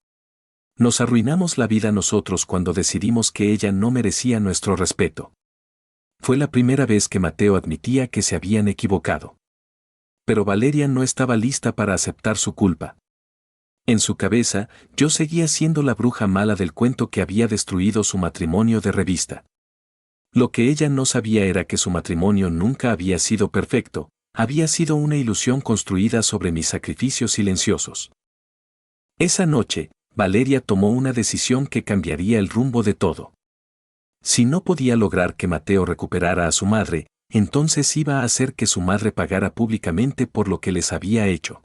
S1: Nos arruinamos la vida nosotros cuando decidimos que ella no merecía nuestro respeto. Fue la primera vez que Mateo admitía que se habían equivocado. Pero Valeria no estaba lista para aceptar su culpa. En su cabeza, yo seguía siendo la bruja mala del cuento que había destruido su matrimonio de revista. Lo que ella no sabía era que su matrimonio nunca había sido perfecto, había sido una ilusión construida sobre mis sacrificios silenciosos. Esa noche, Valeria tomó una decisión que cambiaría el rumbo de todo. Si no podía lograr que Mateo recuperara a su madre, entonces iba a hacer que su madre pagara públicamente por lo que les había hecho.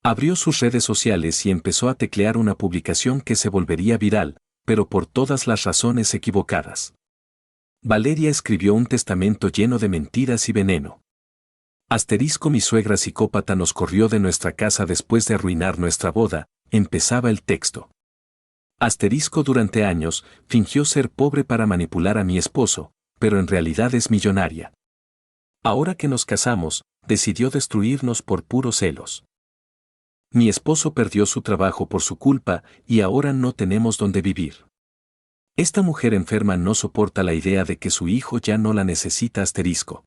S1: Abrió sus redes sociales y empezó a teclear una publicación que se volvería viral, pero por todas las razones equivocadas. Valeria escribió un testamento lleno de mentiras y veneno. Asterisco mi suegra psicópata nos corrió de nuestra casa después de arruinar nuestra boda, empezaba el texto. Asterisco durante años, fingió ser pobre para manipular a mi esposo, pero en realidad es millonaria. Ahora que nos casamos, decidió destruirnos por puros celos. Mi esposo perdió su trabajo por su culpa y ahora no tenemos dónde vivir. Esta mujer enferma no soporta la idea de que su hijo ya no la necesita asterisco.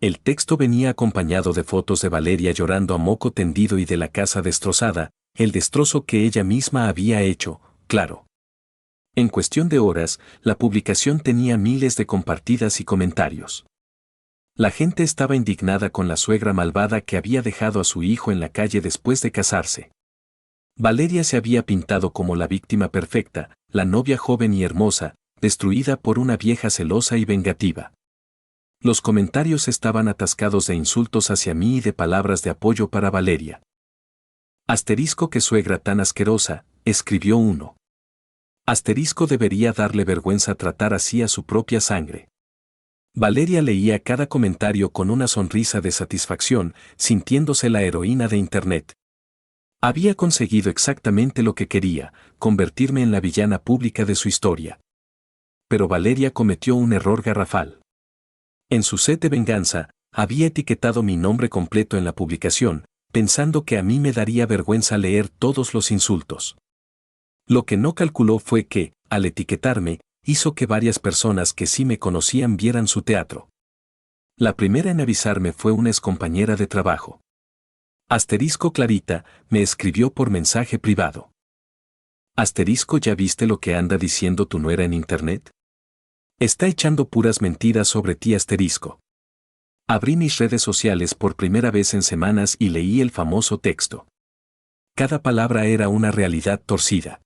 S1: El texto venía acompañado de fotos de Valeria llorando a moco tendido y de la casa destrozada, el destrozo que ella misma había hecho, claro. En cuestión de horas, la publicación tenía miles de compartidas y comentarios. La gente estaba indignada con la suegra malvada que había dejado a su hijo en la calle después de casarse. Valeria se había pintado como la víctima perfecta, la novia joven y hermosa, destruida por una vieja celosa y vengativa. Los comentarios estaban atascados de insultos hacia mí y de palabras de apoyo para Valeria. Asterisco qué suegra tan asquerosa, escribió uno. Asterisco debería darle vergüenza tratar así a su propia sangre. Valeria leía cada comentario con una sonrisa de satisfacción, sintiéndose la heroína de Internet. Había conseguido exactamente lo que quería, convertirme en la villana pública de su historia. Pero Valeria cometió un error garrafal. En su sed de venganza, había etiquetado mi nombre completo en la publicación, pensando que a mí me daría vergüenza leer todos los insultos. Lo que no calculó fue que, al etiquetarme, hizo que varias personas que sí me conocían vieran su teatro. La primera en avisarme fue una excompañera de trabajo. Asterisco Clarita, me escribió por mensaje privado. Asterisco ¿ya viste lo que anda diciendo tu nuera en internet? Está echando puras mentiras sobre ti asterisco. Abrí mis redes sociales por primera vez en semanas y leí el famoso texto. Cada palabra era una realidad torcida.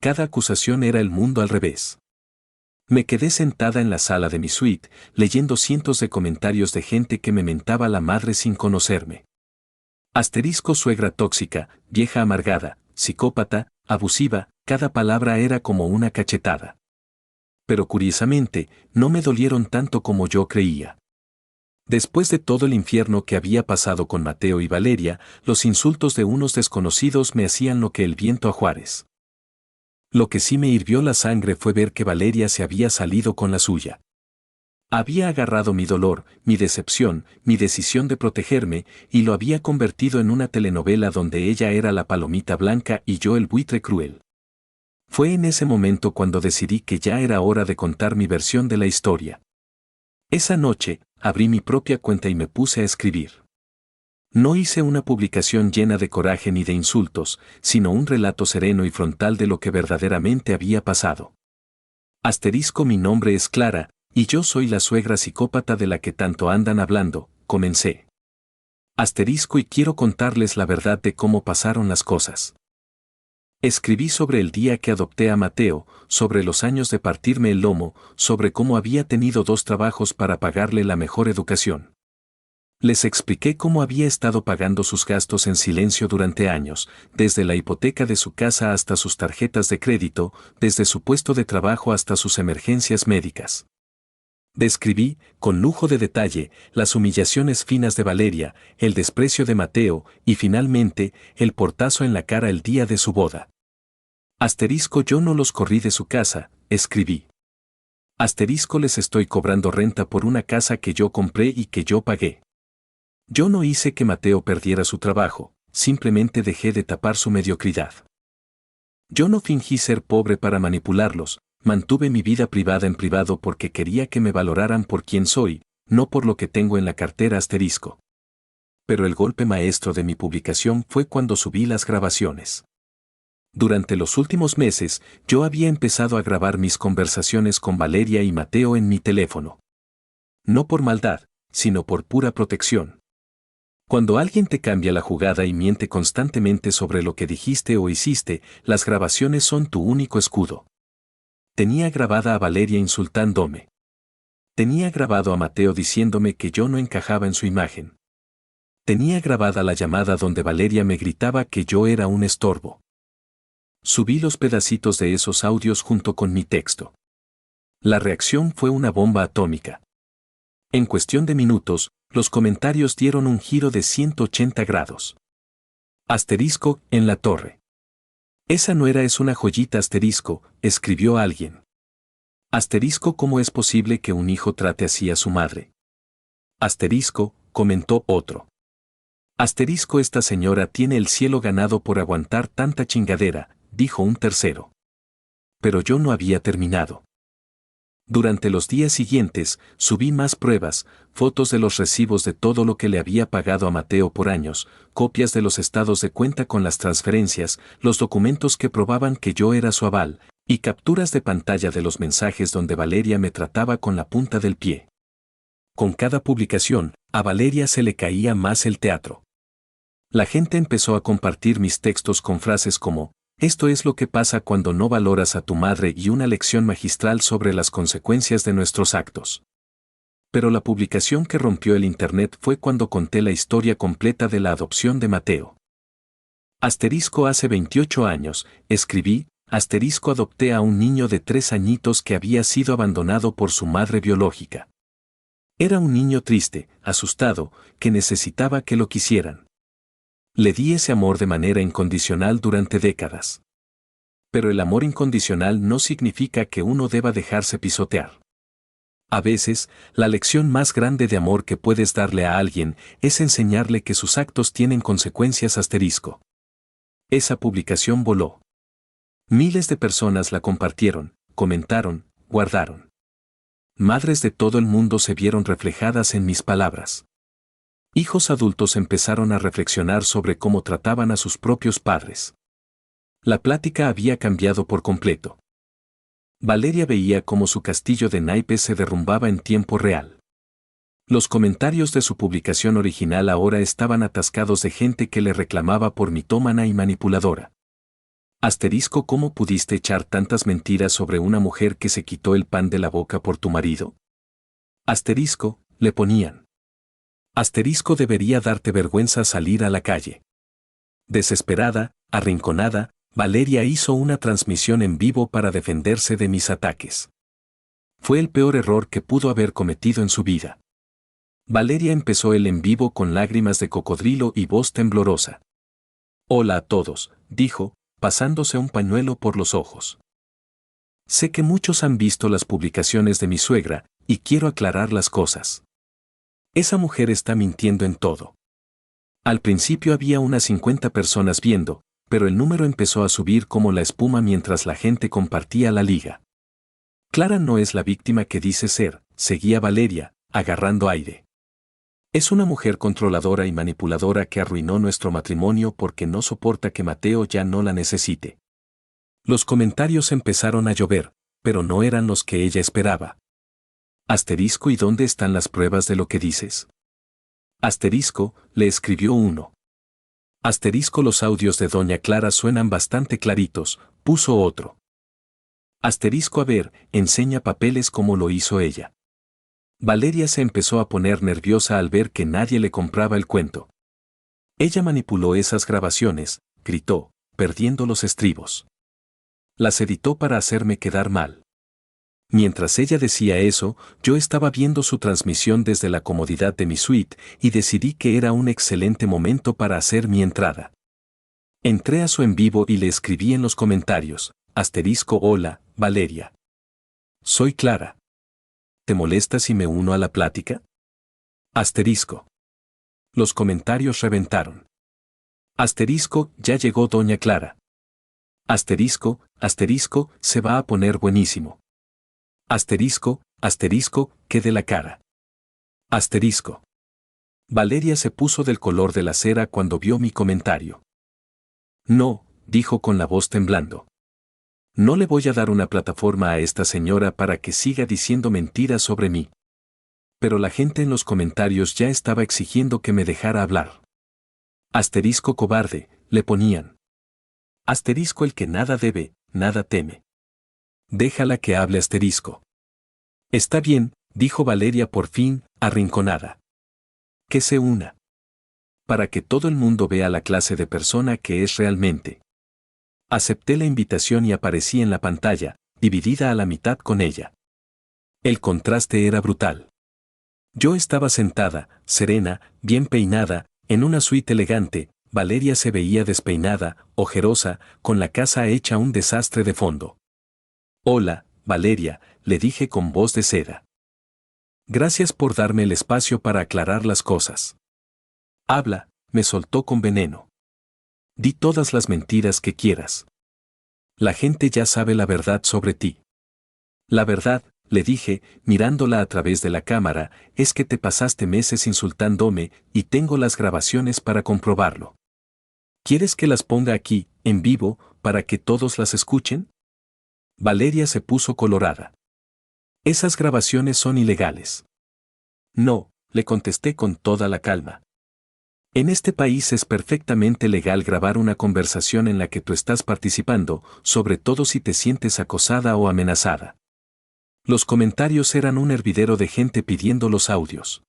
S1: Cada acusación era el mundo al revés. Me quedé sentada en la sala de mi suite, leyendo cientos de comentarios de gente que me mentaba la madre sin conocerme. Asterisco suegra tóxica, vieja amargada, psicópata, abusiva, cada palabra era como una cachetada. Pero curiosamente, no me dolieron tanto como yo creía. Después de todo el infierno que había pasado con Mateo y Valeria, los insultos de unos desconocidos me hacían lo que el viento a Juárez. Lo que sí me hirvió la sangre fue ver que Valeria se había salido con la suya. Había agarrado mi dolor, mi decepción, mi decisión de protegerme, y lo había convertido en una telenovela donde ella era la palomita blanca y yo el buitre cruel. Fue en ese momento cuando decidí que ya era hora de contar mi versión de la historia. Esa noche, abrí mi propia cuenta y me puse a escribir. No hice una publicación llena de coraje ni de insultos, sino un relato sereno y frontal de lo que verdaderamente había pasado. Asterisco mi nombre es Clara, y yo soy la suegra psicópata de la que tanto andan hablando, comencé. Asterisco y quiero contarles la verdad de cómo pasaron las cosas. Escribí sobre el día que adopté a Mateo, sobre los años de partirme el lomo, sobre cómo había tenido 2 trabajos para pagarle la mejor educación. Les expliqué cómo había estado pagando sus gastos en silencio durante años, desde la hipoteca de su casa hasta sus tarjetas de crédito, desde su puesto de trabajo hasta sus emergencias médicas. Describí, con lujo de detalle, las humillaciones finas de Valeria, el desprecio de Mateo y finalmente, el portazo en la cara el día de su boda. Asterisco yo no los corrí de su casa, escribí. Asterisco les estoy cobrando renta por una casa que yo compré y que yo pagué. Yo no hice que Mateo perdiera su trabajo, simplemente dejé de tapar su mediocridad. Yo no fingí ser pobre para manipularlos, mantuve mi vida privada en privado porque quería que me valoraran por quien soy, no por lo que tengo en la cartera asterisco. Pero el golpe maestro de mi publicación fue cuando subí las grabaciones. Durante los últimos meses, yo había empezado a grabar mis conversaciones con Valeria y Mateo en mi teléfono. No por maldad, sino por pura protección. Cuando alguien te cambia la jugada y miente constantemente sobre lo que dijiste o hiciste, las grabaciones son tu único escudo. Tenía grabada a Valeria insultándome. Tenía grabado a Mateo diciéndome que yo no encajaba en su imagen. Tenía grabada la llamada donde Valeria me gritaba que yo era un estorbo. Subí los pedacitos de esos audios junto con mi texto. La reacción fue una bomba atómica. En cuestión de minutos, los comentarios dieron un giro de 180 grados. Asterisco, en la torre. Esa nuera es una joyita asterisco, escribió alguien. Asterisco, ¿cómo es posible que un hijo trate así a su madre? Asterisco, comentó otro. Asterisco, esta señora tiene el cielo ganado por aguantar tanta chingadera, dijo un tercero. Pero yo no había terminado. Durante los días siguientes, subí más pruebas, fotos de los recibos de todo lo que le había pagado a Mateo por años, copias de los estados de cuenta con las transferencias, los documentos que probaban que yo era su aval, y capturas de pantalla de los mensajes donde Valeria me trataba con la punta del pie. Con cada publicación, a Valeria se le caía más el teatro. La gente empezó a compartir mis textos con frases como, esto es lo que pasa cuando no valoras a tu madre y una lección magistral sobre las consecuencias de nuestros actos. Pero la publicación que rompió el internet fue cuando conté la historia completa de la adopción de Mateo. Asterisco hace 28 años, escribí, asterisco adopté a un niño de 3 añitos que había sido abandonado por su madre biológica. Era un niño triste, asustado, que necesitaba que lo quisieran. Le di ese amor de manera incondicional durante décadas. Pero el amor incondicional no significa que uno deba dejarse pisotear. A veces, la lección más grande de amor que puedes darle a alguien es enseñarle que sus actos tienen consecuencias asterisco. Esa publicación voló. Miles de personas la compartieron, comentaron, guardaron. Madres de todo el mundo se vieron reflejadas en mis palabras. Hijos adultos empezaron a reflexionar sobre cómo trataban a sus propios padres. La plática había cambiado por completo. Valeria veía cómo su castillo de naipes se derrumbaba en tiempo real. Los comentarios de su publicación original ahora estaban atascados de gente que le reclamaba por mitómana y manipuladora. Asterisco, ¿cómo pudiste echar tantas mentiras sobre una mujer que se quitó el pan de la boca por tu marido? Asterisco, le ponían. Asterisco, debería darte vergüenza salir a la calle. Desesperada, arrinconada, Valeria hizo una transmisión en vivo para defenderse de mis ataques. Fue el peor error que pudo haber cometido en su vida. Valeria empezó el en vivo con lágrimas de cocodrilo y voz temblorosa. Hola a todos, dijo, pasándose un pañuelo por los ojos. Sé que muchos han visto las publicaciones de mi suegra, y quiero aclarar las cosas. Esa mujer está mintiendo en todo. Al principio había unas 50 personas viendo, pero el número empezó a subir como la espuma mientras la gente compartía la liga. Clara no es la víctima que dice ser, seguía Valeria, agarrando aire. Es una mujer controladora y manipuladora que arruinó nuestro matrimonio porque no soporta que Mateo ya no la necesite. Los comentarios empezaron a llover, pero no eran los que ella esperaba. Asterisco, ¿y dónde están las pruebas de lo que dices? Asterisco, le escribió uno. Asterisco, los audios de Doña Clara suenan bastante claritos, puso otro. Asterisco, a ver, enseña papeles como lo hizo ella. Valeria se empezó a poner nerviosa al ver que nadie le compraba el cuento. Ella manipuló esas grabaciones, gritó, perdiendo los estribos. Las editó para hacerme quedar mal. Mientras ella decía eso, yo estaba viendo su transmisión desde la comodidad de mi suite y decidí que era un excelente momento para hacer mi entrada. Entré a su en vivo y le escribí en los comentarios, *hola, Valeria. Soy Clara. ¿Te molesta si me uno a la plática? *. Los comentarios reventaron. Ya llegó doña Clara. Se va a poner buenísimo. ¿Qué de la cara? Valeria se puso del color de la cera cuando vio mi comentario. No, dijo con la voz temblando. No le voy a dar una plataforma a esta señora para que siga diciendo mentiras sobre mí. Pero la gente en los comentarios ya estaba exigiendo que me dejara hablar. Cobarde, le ponían. El que nada debe, nada teme. Déjala que hable . Está bien, dijo Valeria por fin, arrinconada. Que se una. Para que todo el mundo vea la clase de persona que es realmente. Acepté la invitación y aparecí en la pantalla, dividida a la mitad con ella. El contraste era brutal. Yo estaba sentada, serena, bien peinada, en una suite elegante. Valeria se veía despeinada, ojerosa, con la casa hecha un desastre de fondo. Hola, Valeria, le dije con voz de seda. Gracias por darme el espacio para aclarar las cosas. Habla, me soltó con veneno. Di todas las mentiras que quieras. La gente ya sabe la verdad sobre ti. La verdad, le dije, mirándola a través de la cámara, es que te pasaste meses insultándome y tengo las grabaciones para comprobarlo. ¿Quieres que las ponga aquí, en vivo, para que todos las escuchen? Valeria se puso colorada. Esas grabaciones son ilegales. No, le contesté con toda la calma. En este país es perfectamente legal grabar una conversación en la que tú estás participando, sobre todo si te sientes acosada o amenazada. Los comentarios eran un hervidero de gente pidiendo los audios.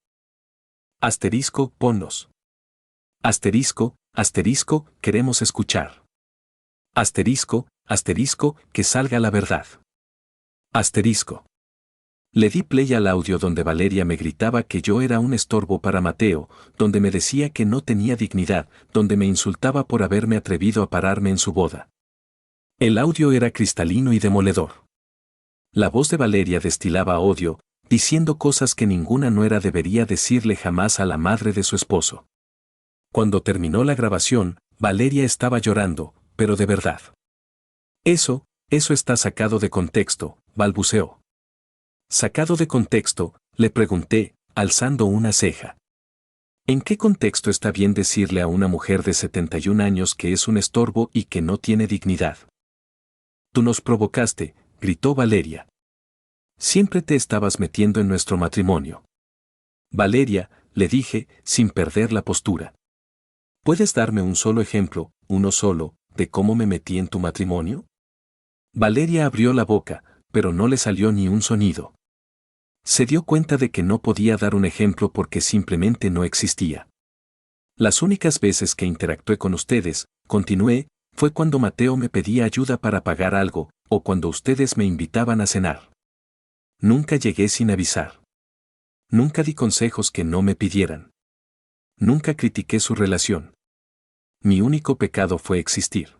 S1: Ponlos. Queremos escuchar. Que salga la verdad. Le di play al audio donde Valeria me gritaba que yo era un estorbo para Mateo, donde me decía que no tenía dignidad, donde me insultaba por haberme atrevido a pararme en su boda. El audio era cristalino y demoledor. La voz de Valeria destilaba odio, diciendo cosas que ninguna nuera debería decirle jamás a la madre de su esposo. Cuando terminó la grabación, Valeria estaba llorando, pero de verdad. Eso está sacado de contexto, balbuceó. ¿Sacado de contexto?, le pregunté, alzando una ceja. ¿En qué contexto está bien decirle a una mujer de 71 años que es un estorbo y que no tiene dignidad? Tú nos provocaste, gritó Valeria. Siempre te estabas metiendo en nuestro matrimonio. Valeria, le dije, sin perder la postura. ¿Puedes darme un solo ejemplo, uno solo, de cómo me metí en tu matrimonio? Valeria abrió la boca, pero no le salió ni un sonido. Se dio cuenta de que no podía dar un ejemplo porque simplemente no existía. Las únicas veces que interactué con ustedes, continué, fue cuando Mateo me pedía ayuda para pagar algo, o cuando ustedes me invitaban a cenar. Nunca llegué sin avisar. Nunca di consejos que no me pidieran. Nunca critiqué su relación. Mi único pecado fue existir.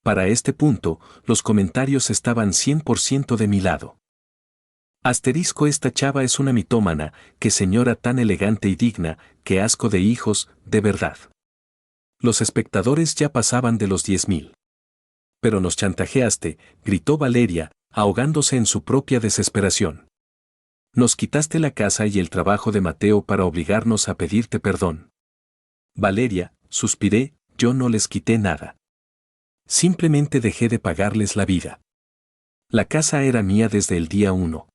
S1: Para este punto, los comentarios estaban 100% de mi lado. Esta chava es una mitómana, qué señora tan elegante y digna, qué asco de hijos, de verdad. Los espectadores ya pasaban de los 10,000. Pero nos chantajeaste, gritó Valeria, ahogándose en su propia desesperación. Nos quitaste la casa y el trabajo de Mateo para obligarnos a pedirte perdón. Valeria, suspiré, yo no les quité nada. Simplemente dejé de pagarles la vida. La casa era mía desde el día 1.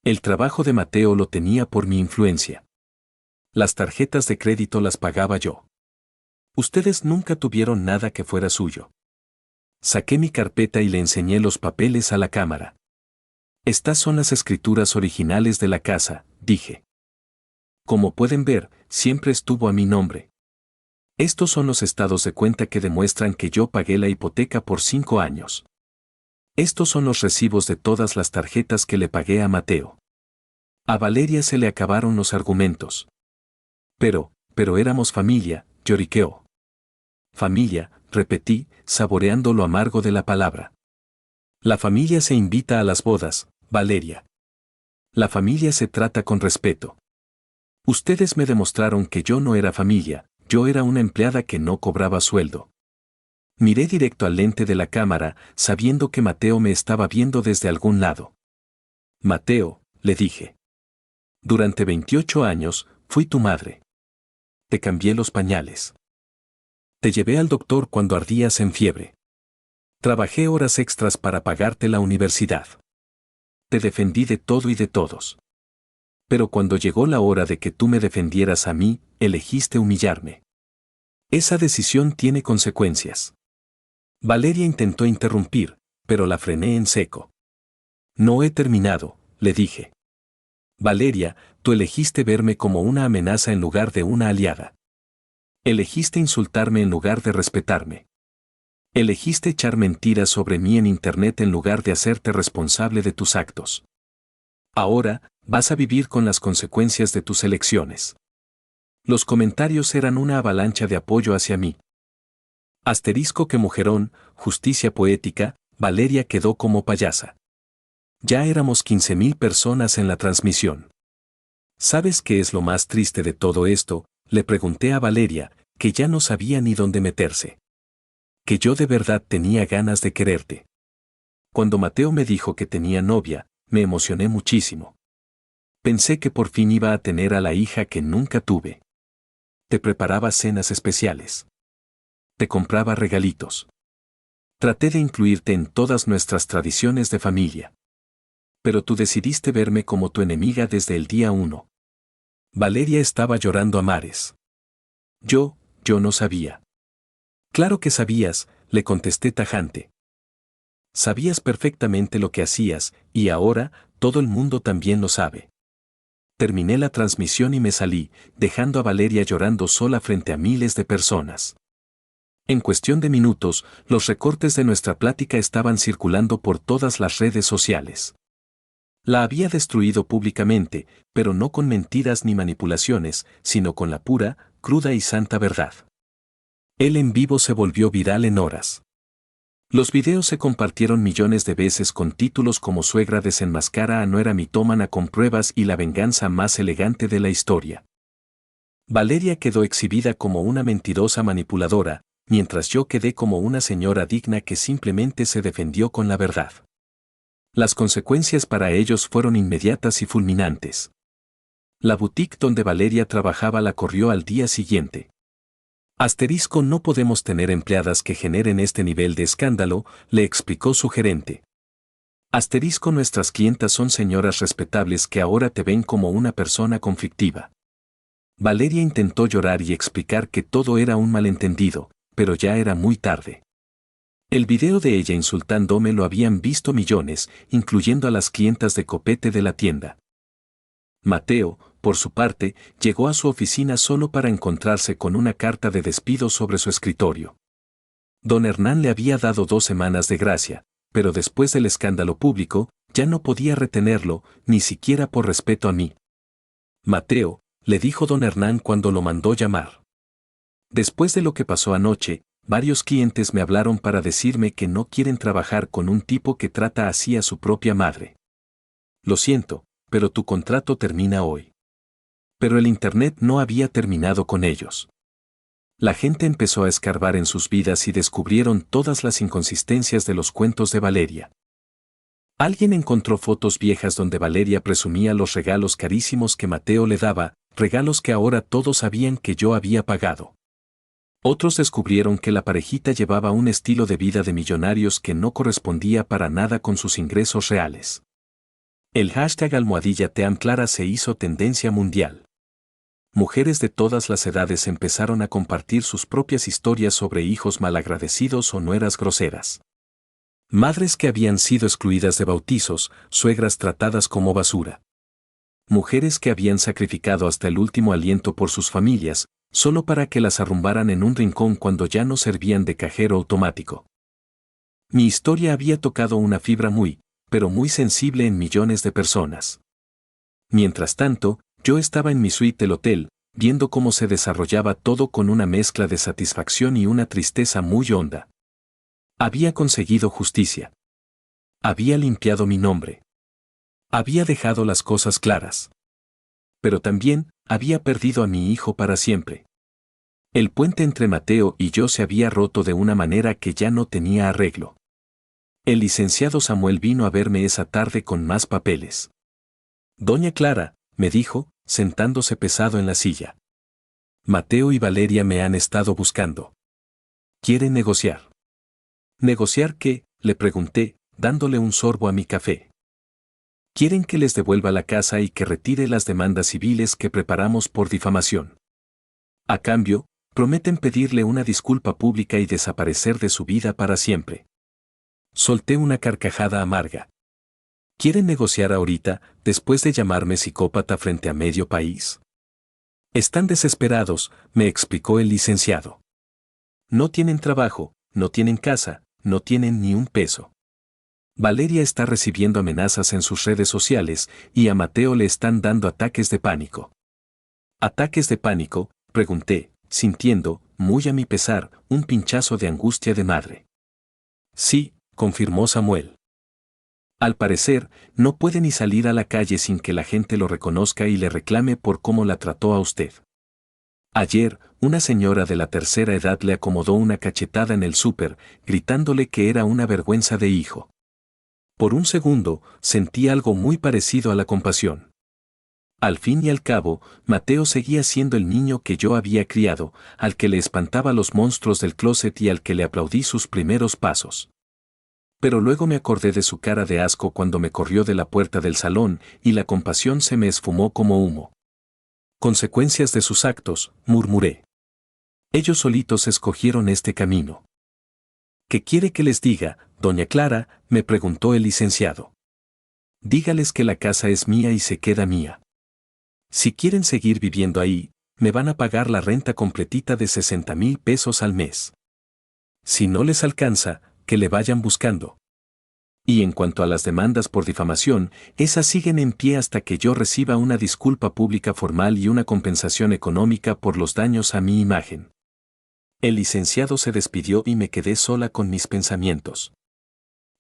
S1: El trabajo de Mateo lo tenía por mi influencia. Las tarjetas de crédito las pagaba yo. Ustedes nunca tuvieron nada que fuera suyo. Saqué mi carpeta y le enseñé los papeles a la cámara. Estas son las escrituras originales de la casa, dije. Como pueden ver, siempre estuvo a mi nombre. Estos son los estados de cuenta que demuestran que yo pagué la hipoteca por 5 años. Estos son los recibos de todas las tarjetas que le pagué a Mateo. A Valeria se le acabaron los argumentos. Pero éramos familia, lloriqueó. Familia, repetí, saboreando lo amargo de la palabra. La familia se invita a las bodas, Valeria. La familia se trata con respeto. Ustedes me demostraron que yo no era familia, yo era una empleada que no cobraba sueldo. Miré directo al lente de la cámara, sabiendo que Mateo me estaba viendo desde algún lado. Mateo, le dije. Durante 28 años, fui tu madre. Te cambié los pañales. Te llevé al doctor cuando ardías en fiebre. Trabajé horas extras para pagarte la universidad. Te defendí de todo y de todos. Pero cuando llegó la hora de que tú me defendieras a mí, elegiste humillarme. Esa decisión tiene consecuencias. Valeria intentó interrumpir, pero la frené en seco. No he terminado, le dije. Valeria, tú elegiste verme como una amenaza en lugar de una aliada. Elegiste insultarme en lugar de respetarme. Elegiste echar mentiras sobre mí en internet en lugar de hacerte responsable de tus actos. Ahora, vas a vivir con las consecuencias de tus elecciones. Los comentarios eran una avalancha de apoyo hacia mí. Asterisco que mujerón, justicia poética, Valeria quedó como payasa. Ya éramos 15.000 personas en la transmisión. ¿Sabes qué es lo más triste de todo esto? Le pregunté a Valeria, que ya no sabía ni dónde meterse. Que yo de verdad tenía ganas de quererte. Cuando Mateo me dijo que tenía novia, me emocioné muchísimo. Pensé que por fin iba a tener a la hija que nunca tuve. Te preparaba cenas especiales. Te compraba regalitos. Traté de incluirte en todas nuestras tradiciones de familia. Pero tú decidiste verme como tu enemiga desde el día 1. Valeria estaba llorando a mares. Yo no sabía. Claro que sabías, le contesté tajante. Sabías perfectamente lo que hacías, y ahora, todo el mundo también lo sabe. Terminé la transmisión y me salí, dejando a Valeria llorando sola frente a miles de personas. En cuestión de minutos, los recortes de nuestra plática estaban circulando por todas las redes sociales. La había destruido públicamente, pero no con mentiras ni manipulaciones, sino con la pura, cruda y santa verdad. El en vivo se volvió viral en horas. Los videos se compartieron millones de veces con títulos como Suegra desenmascara a nuera mitómana con pruebas y la venganza más elegante de la historia. Valeria quedó exhibida como una mentirosa manipuladora, mientras yo quedé como una señora digna que simplemente se defendió con la verdad. Las consecuencias para ellos fueron inmediatas y fulminantes. La boutique donde Valeria trabajaba la corrió al día siguiente. Asterisco, no podemos tener empleadas que generen este nivel de escándalo, le explicó su gerente. Asterisco, nuestras clientas son señoras respetables que ahora te ven como una persona conflictiva. Valeria intentó llorar y explicar que todo era un malentendido, pero ya era muy tarde. El video de ella insultándome lo habían visto millones, incluyendo a las clientas de copete de la tienda. Mateo, por su parte, llegó a su oficina solo para encontrarse con una carta de despido sobre su escritorio. Don Hernán le había dado 2 semanas de gracia, pero después del escándalo público, ya no podía retenerlo, ni siquiera por respeto a mí. Mateo, le dijo don Hernán cuando lo mandó llamar. Después de lo que pasó anoche, varios clientes me hablaron para decirme que no quieren trabajar con un tipo que trata así a su propia madre. Lo siento, pero tu contrato termina hoy. Pero el Internet no había terminado con ellos. La gente empezó a escarbar en sus vidas y descubrieron todas las inconsistencias de los cuentos de Valeria. Alguien encontró fotos viejas donde Valeria presumía los regalos carísimos que Mateo le daba, regalos que ahora todos sabían que yo había pagado. Otros descubrieron que la parejita llevaba un estilo de vida de millonarios que no correspondía para nada con sus ingresos reales. El hashtag #TeamClara se hizo tendencia mundial. Mujeres de todas las edades empezaron a compartir sus propias historias sobre hijos malagradecidos o nueras groseras. Madres que habían sido excluidas de bautizos, suegras tratadas como basura. Mujeres que habían sacrificado hasta el último aliento por sus familias, solo para que las arrumbaran en un rincón cuando ya no servían de cajero automático. Mi historia había tocado una fibra pero muy sensible en millones de personas. Mientras tanto, yo estaba en mi suite del hotel, viendo cómo se desarrollaba todo con una mezcla de satisfacción y una tristeza muy honda. Había conseguido justicia. Había limpiado mi nombre. Había dejado las cosas claras. Pero también, había perdido a mi hijo para siempre. El puente entre Mateo y yo se había roto de una manera que ya no tenía arreglo. El licenciado Samuel vino a verme esa tarde con más papeles. Doña Clara, me dijo, sentándose pesado en la silla. Mateo y Valeria me han estado buscando. ¿Quieren negociar? ¿Negociar qué?, le pregunté, dándole un sorbo a mi café. Quieren que les devuelva la casa y que retire las demandas civiles que preparamos por difamación. A cambio, prometen pedirle una disculpa pública y desaparecer de su vida para siempre. Solté una carcajada amarga. ¿Quieren negociar ahorita, después de llamarme psicópata frente a medio país? Están desesperados, me explicó el licenciado. No tienen trabajo, no tienen casa, no tienen ni un peso. Valeria está recibiendo amenazas en sus redes sociales y a Mateo le están dando ataques de pánico. ¿Ataques de pánico?, pregunté, sintiendo, muy a mi pesar, un pinchazo de angustia de madre. Sí, confirmó Samuel. Al parecer, no puede ni salir a la calle sin que la gente lo reconozca y le reclame por cómo la trató a usted. Ayer, una señora de la tercera edad le acomodó una cachetada en el súper, gritándole que era una vergüenza de hijo. Por un segundo, sentí algo muy parecido a la compasión. Al fin y al cabo, Mateo seguía siendo el niño que yo había criado, al que le espantaba los monstruos del closet y al que le aplaudí sus primeros pasos. Pero luego me acordé de su cara de asco cuando me corrió de la puerta del salón y la compasión se me esfumó como humo. Consecuencias de sus actos, murmuré. Ellos solitos escogieron este camino. ¿Qué quiere que les diga, doña Clara?, me preguntó el licenciado. Dígales que la casa es mía y se queda mía. Si quieren seguir viviendo ahí, me van a pagar la renta completita de 60,000 pesos al mes. Si no les alcanza, que le vayan buscando. Y en cuanto a las demandas por difamación, esas siguen en pie hasta que yo reciba una disculpa pública formal y una compensación económica por los daños a mi imagen. El licenciado se despidió y me quedé sola con mis pensamientos.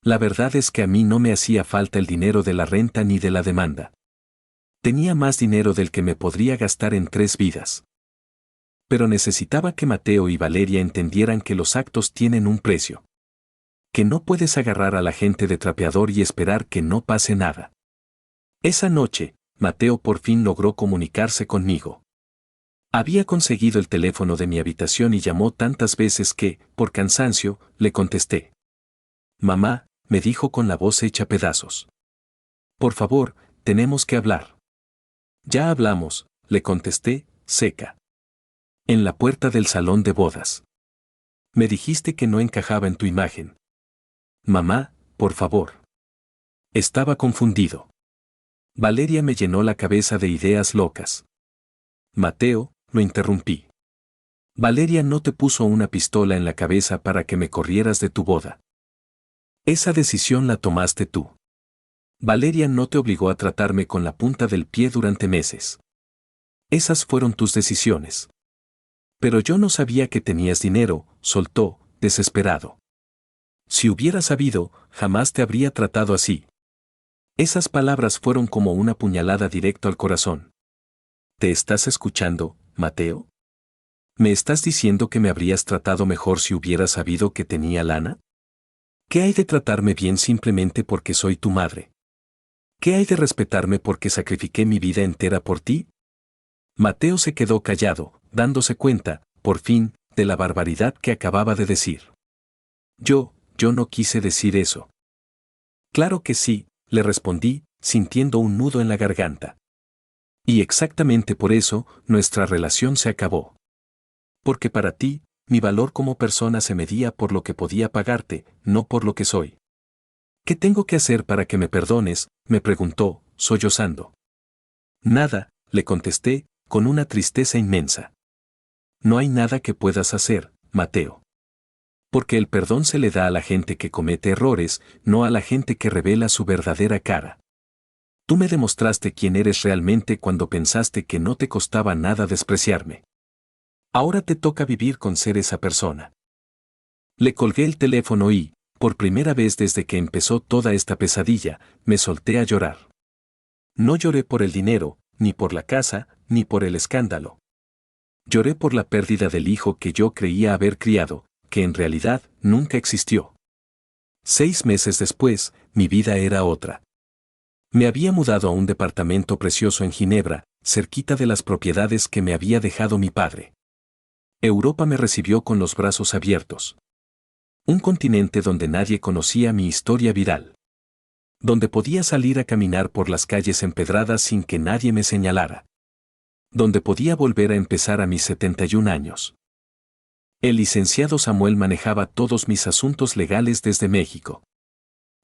S1: La verdad es que a mí no me hacía falta el dinero de la renta ni de la demanda. Tenía más dinero del que me podría gastar en 3 vidas. Pero necesitaba que Mateo y Valeria entendieran que los actos tienen un precio. Que no puedes agarrar a la gente de trapeador y esperar que no pase nada. Esa noche, Mateo por fin logró comunicarse conmigo. Había conseguido el teléfono de mi habitación y llamó tantas veces que, por cansancio, le contesté. Mamá, me dijo con la voz hecha pedazos. Por favor, tenemos que hablar. Ya hablamos, le contesté, seca. En la puerta del salón de bodas. Me dijiste que no encajaba en tu imagen. Mamá, por favor. Estaba confundido. Valeria me llenó la cabeza de ideas locas. Mateo, lo interrumpí. Valeria no te puso una pistola en la cabeza para que me corrieras de tu boda. Esa decisión la tomaste tú. Valeria no te obligó a tratarme con la punta del pie durante meses. Esas fueron tus decisiones. Pero yo no sabía que tenías dinero, soltó, desesperado. Si hubiera sabido, jamás te habría tratado así. Esas palabras fueron como una puñalada directo al corazón. ¿Te estás escuchando, Mateo? ¿Me estás diciendo que me habrías tratado mejor si hubieras sabido que tenía lana? ¿Qué hay de tratarme bien simplemente porque soy tu madre? ¿Qué hay de respetarme porque sacrifiqué mi vida entera por ti? Mateo se quedó callado, dándose cuenta, por fin, de la barbaridad que acababa de decir. Yo no quise decir eso. Claro que sí, le respondí, sintiendo un nudo en la garganta. Y exactamente por eso, nuestra relación se acabó. Porque para ti, mi valor como persona se medía por lo que podía pagarte, no por lo que soy. ¿Qué tengo que hacer para que me perdones?, me preguntó, sollozando. Nada, le contesté, con una tristeza inmensa. No hay nada que puedas hacer, Mateo. Porque el perdón se le da a la gente que comete errores, no a la gente que revela su verdadera cara. Tú me demostraste quién eres realmente cuando pensaste que no te costaba nada despreciarme. Ahora te toca vivir con ser esa persona. Le colgué el teléfono y, por primera vez desde que empezó toda esta pesadilla, me solté a llorar. No lloré por el dinero, ni por la casa, ni por el escándalo. Lloré por la pérdida del hijo que yo creía haber criado, que en realidad nunca existió. 6 meses después, mi vida era otra. Me había mudado a un departamento precioso en Ginebra, cerquita de las propiedades que me había dejado mi padre. Europa me recibió con los brazos abiertos. Un continente donde nadie conocía mi historia viral. Donde podía salir a caminar por las calles empedradas sin que nadie me señalara. Donde podía volver a empezar a mis 71 años. El licenciado Samuel manejaba todos mis asuntos legales desde México.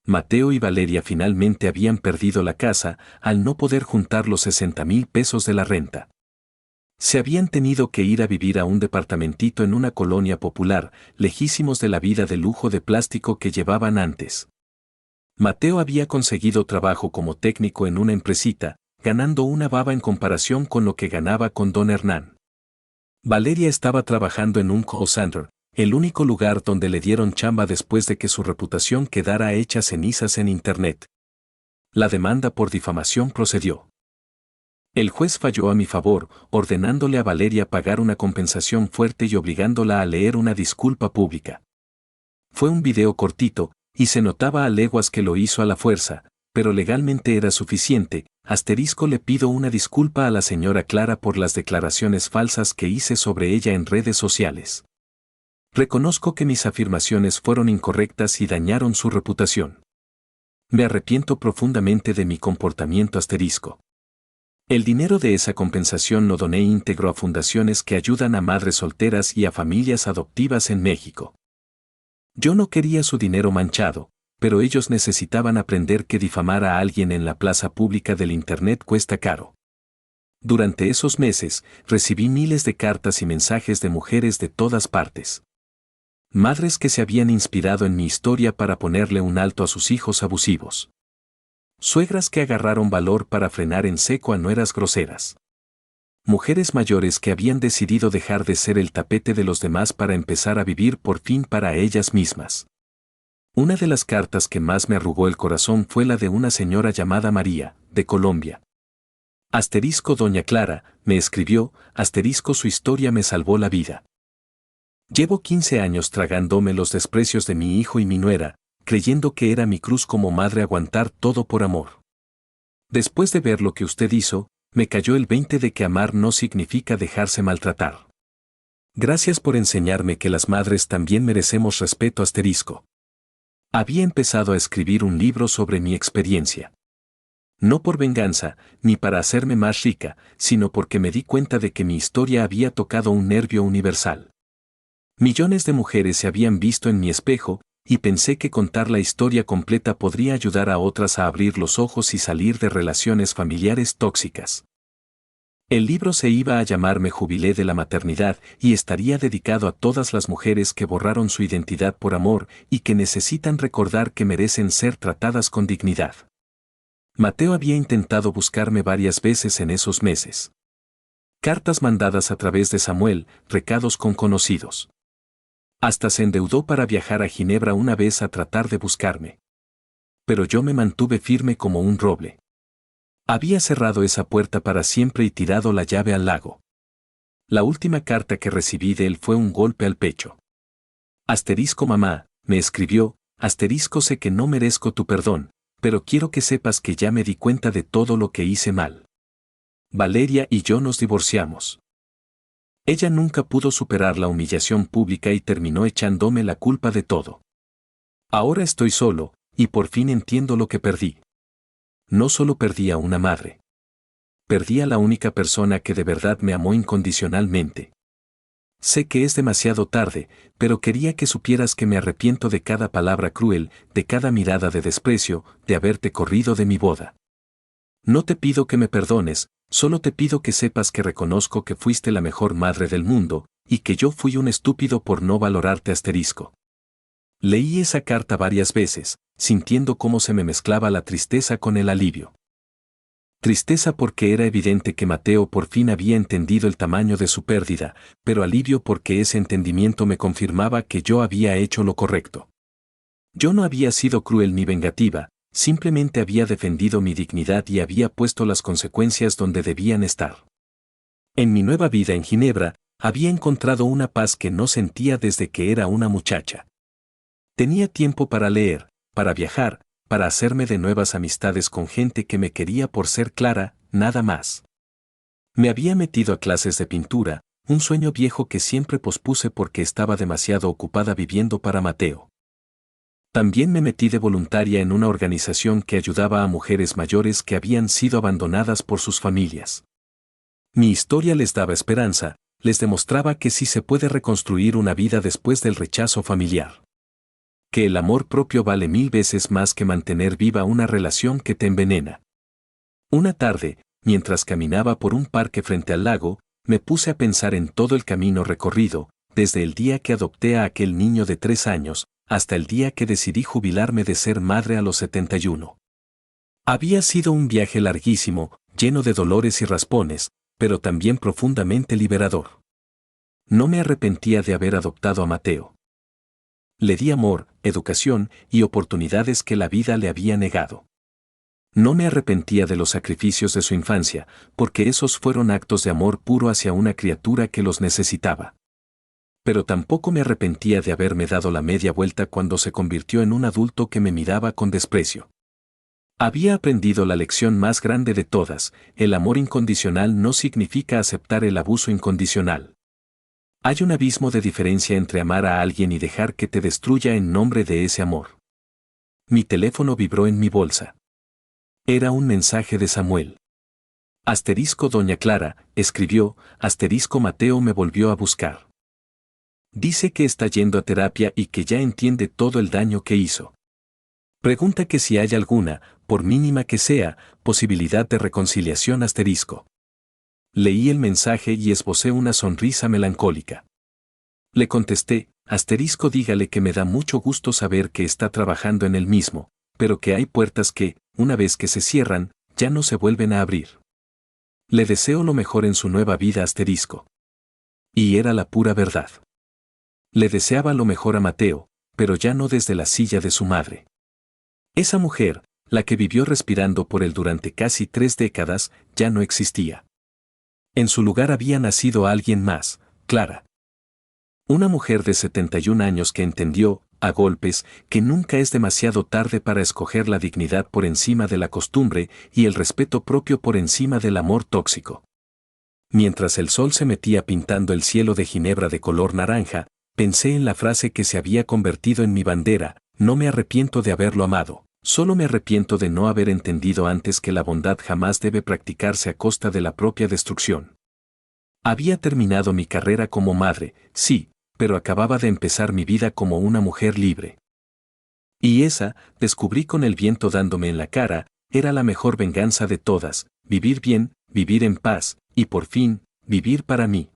S1: Mateo y Valeria finalmente habían perdido la casa al no poder juntar los 60,000 pesos de la renta. Se habían tenido que ir a vivir a un departamentito en una colonia popular, lejísimos de la vida de lujo de plástico que llevaban antes. Mateo había conseguido trabajo como técnico en una empresita, ganando una baba en comparación con lo que ganaba con don Hernán. Valeria estaba trabajando en un call center, el único lugar donde le dieron chamba después de que su reputación quedara hecha cenizas en Internet. La demanda por difamación procedió. El juez falló a mi favor, ordenándole a Valeria pagar una compensación fuerte y obligándola a leer una disculpa pública. Fue un video cortito, y se notaba a leguas que lo hizo a la fuerza, pero legalmente era suficiente. Le pido una disculpa a la señora Clara por las declaraciones falsas que hice sobre ella en redes sociales. Reconozco que mis afirmaciones fueron incorrectas y dañaron su reputación. Me arrepiento profundamente de mi comportamiento asterisco. El dinero de esa compensación lo doné íntegro a fundaciones que ayudan a madres solteras y a familias adoptivas en México. Yo no quería su dinero manchado, pero ellos necesitaban aprender que difamar a alguien en la plaza pública del Internet cuesta caro. Durante esos meses, recibí miles de cartas y mensajes de mujeres de todas partes. Madres que se habían inspirado en mi historia para ponerle un alto a sus hijos abusivos. Suegras que agarraron valor para frenar en seco a nueras groseras. Mujeres mayores que habían decidido dejar de ser el tapete de los demás para empezar a vivir por fin para ellas mismas. Una de las cartas que más me arrugó el corazón fue la de una señora llamada María, de Colombia. Doña Clara, me escribió, su historia me salvó la vida. Llevo 15 años tragándome los desprecios de mi hijo y mi nuera, creyendo que era mi cruz como madre aguantar todo por amor. Después de ver lo que usted hizo, me cayó el 20 de que amar no significa dejarse maltratar. Gracias por enseñarme que las madres también merecemos respeto. Había empezado a escribir un libro sobre mi experiencia. No por venganza, ni para hacerme más rica, sino porque me di cuenta de que mi historia había tocado un nervio universal. Millones de mujeres se habían visto en mi espejo, y pensé que contar la historia completa podría ayudar a otras a abrir los ojos y salir de relaciones familiares tóxicas. El libro se iba a llamar Me jubilé de la maternidad y estaría dedicado a todas las mujeres que borraron su identidad por amor y que necesitan recordar que merecen ser tratadas con dignidad. Mateo había intentado buscarme varias veces en esos meses. Cartas mandadas a través de Samuel, recados con conocidos. Hasta se endeudó para viajar a Ginebra una vez a tratar de buscarme. Pero yo me mantuve firme como un roble. Había cerrado esa puerta para siempre y tirado la llave al lago. La última carta que recibí de él fue un golpe al pecho. Mamá, me escribió, sé que no merezco tu perdón, pero quiero que sepas que ya me di cuenta de todo lo que hice mal. Valeria y yo nos divorciamos. Ella nunca pudo superar la humillación pública y terminó echándome la culpa de todo. Ahora estoy solo, y por fin entiendo lo que perdí. No solo perdí a una madre. Perdí a la única persona que de verdad me amó incondicionalmente. Sé que es demasiado tarde, pero quería que supieras que me arrepiento de cada palabra cruel, de cada mirada de desprecio, de haberte corrido de mi boda. No te pido que me perdones, solo te pido que sepas que reconozco que fuiste la mejor madre del mundo, y que yo fui un estúpido por no valorarte. Leí esa carta varias veces, sintiendo cómo se me mezclaba la tristeza con el alivio. Tristeza porque era evidente que Mateo por fin había entendido el tamaño de su pérdida, pero alivio porque ese entendimiento me confirmaba que yo había hecho lo correcto. Yo no había sido cruel ni vengativa, simplemente había defendido mi dignidad y había puesto las consecuencias donde debían estar. En mi nueva vida en Ginebra, había encontrado una paz que no sentía desde que era una muchacha. Tenía tiempo para leer, para viajar, para hacerme de nuevas amistades con gente que me quería por ser clara, nada más. Me había metido a clases de pintura, un sueño viejo que siempre pospuse porque estaba demasiado ocupada viviendo para Mateo. También me metí de voluntaria en una organización que ayudaba a mujeres mayores que habían sido abandonadas por sus familias. Mi historia les daba esperanza, les demostraba que sí se puede reconstruir una vida después del rechazo familiar. Que el amor propio vale 1000 veces más que mantener viva una relación que te envenena. Una tarde, mientras caminaba por un parque frente al lago, me puse a pensar en todo el camino recorrido, desde el día que adopté a aquel niño de 3 años, hasta el día que decidí jubilarme de ser madre a los 71. Había sido un viaje larguísimo, lleno de dolores y raspones, pero también profundamente liberador. No me arrepentía de haber adoptado a Mateo. Le di amor, educación y oportunidades que la vida le había negado. No me arrepentía de los sacrificios de su infancia, porque esos fueron actos de amor puro hacia una criatura que los necesitaba. Pero tampoco me arrepentía de haberme dado la media vuelta cuando se convirtió en un adulto que me miraba con desprecio. Había aprendido la lección más grande de todas: el amor incondicional no significa aceptar el abuso incondicional. Hay un abismo de diferencia entre amar a alguien y dejar que te destruya en nombre de ese amor. Mi teléfono vibró en mi bolsa. Era un mensaje de Samuel. Asterisco Doña Clara, escribió, asterisco Mateo me volvió a buscar. Dice que está yendo a terapia y que ya entiende todo el daño que hizo. Pregunta que si hay alguna, por mínima que sea, posibilidad de reconciliación asterisco. Leí el mensaje y esbocé una sonrisa melancólica. Le contesté, asterisco dígale que me da mucho gusto saber que está trabajando en el mismo, pero que hay puertas que, una vez que se cierran, ya no se vuelven a abrir. Le deseo lo mejor en su nueva vida asterisco. Y era la pura verdad. Le deseaba lo mejor a Mateo, pero ya no desde la silla de su madre. Esa mujer, la que vivió respirando por él durante casi 3 décadas, ya no existía. En su lugar había nacido alguien más, Clara. Una mujer de 71 años que entendió, a golpes, que nunca es demasiado tarde para escoger la dignidad por encima de la costumbre y el respeto propio por encima del amor tóxico. Mientras el sol se metía pintando el cielo de Ginebra de color naranja, pensé en la frase que se había convertido en mi bandera: no me arrepiento de haberlo amado, solo me arrepiento de no haber entendido antes que la bondad jamás debe practicarse a costa de la propia destrucción. Había terminado mi carrera como madre, sí, pero acababa de empezar mi vida como una mujer libre. Y esa, descubrí con el viento dándome en la cara, era la mejor venganza de todas: vivir bien, vivir en paz, y por fin, vivir para mí.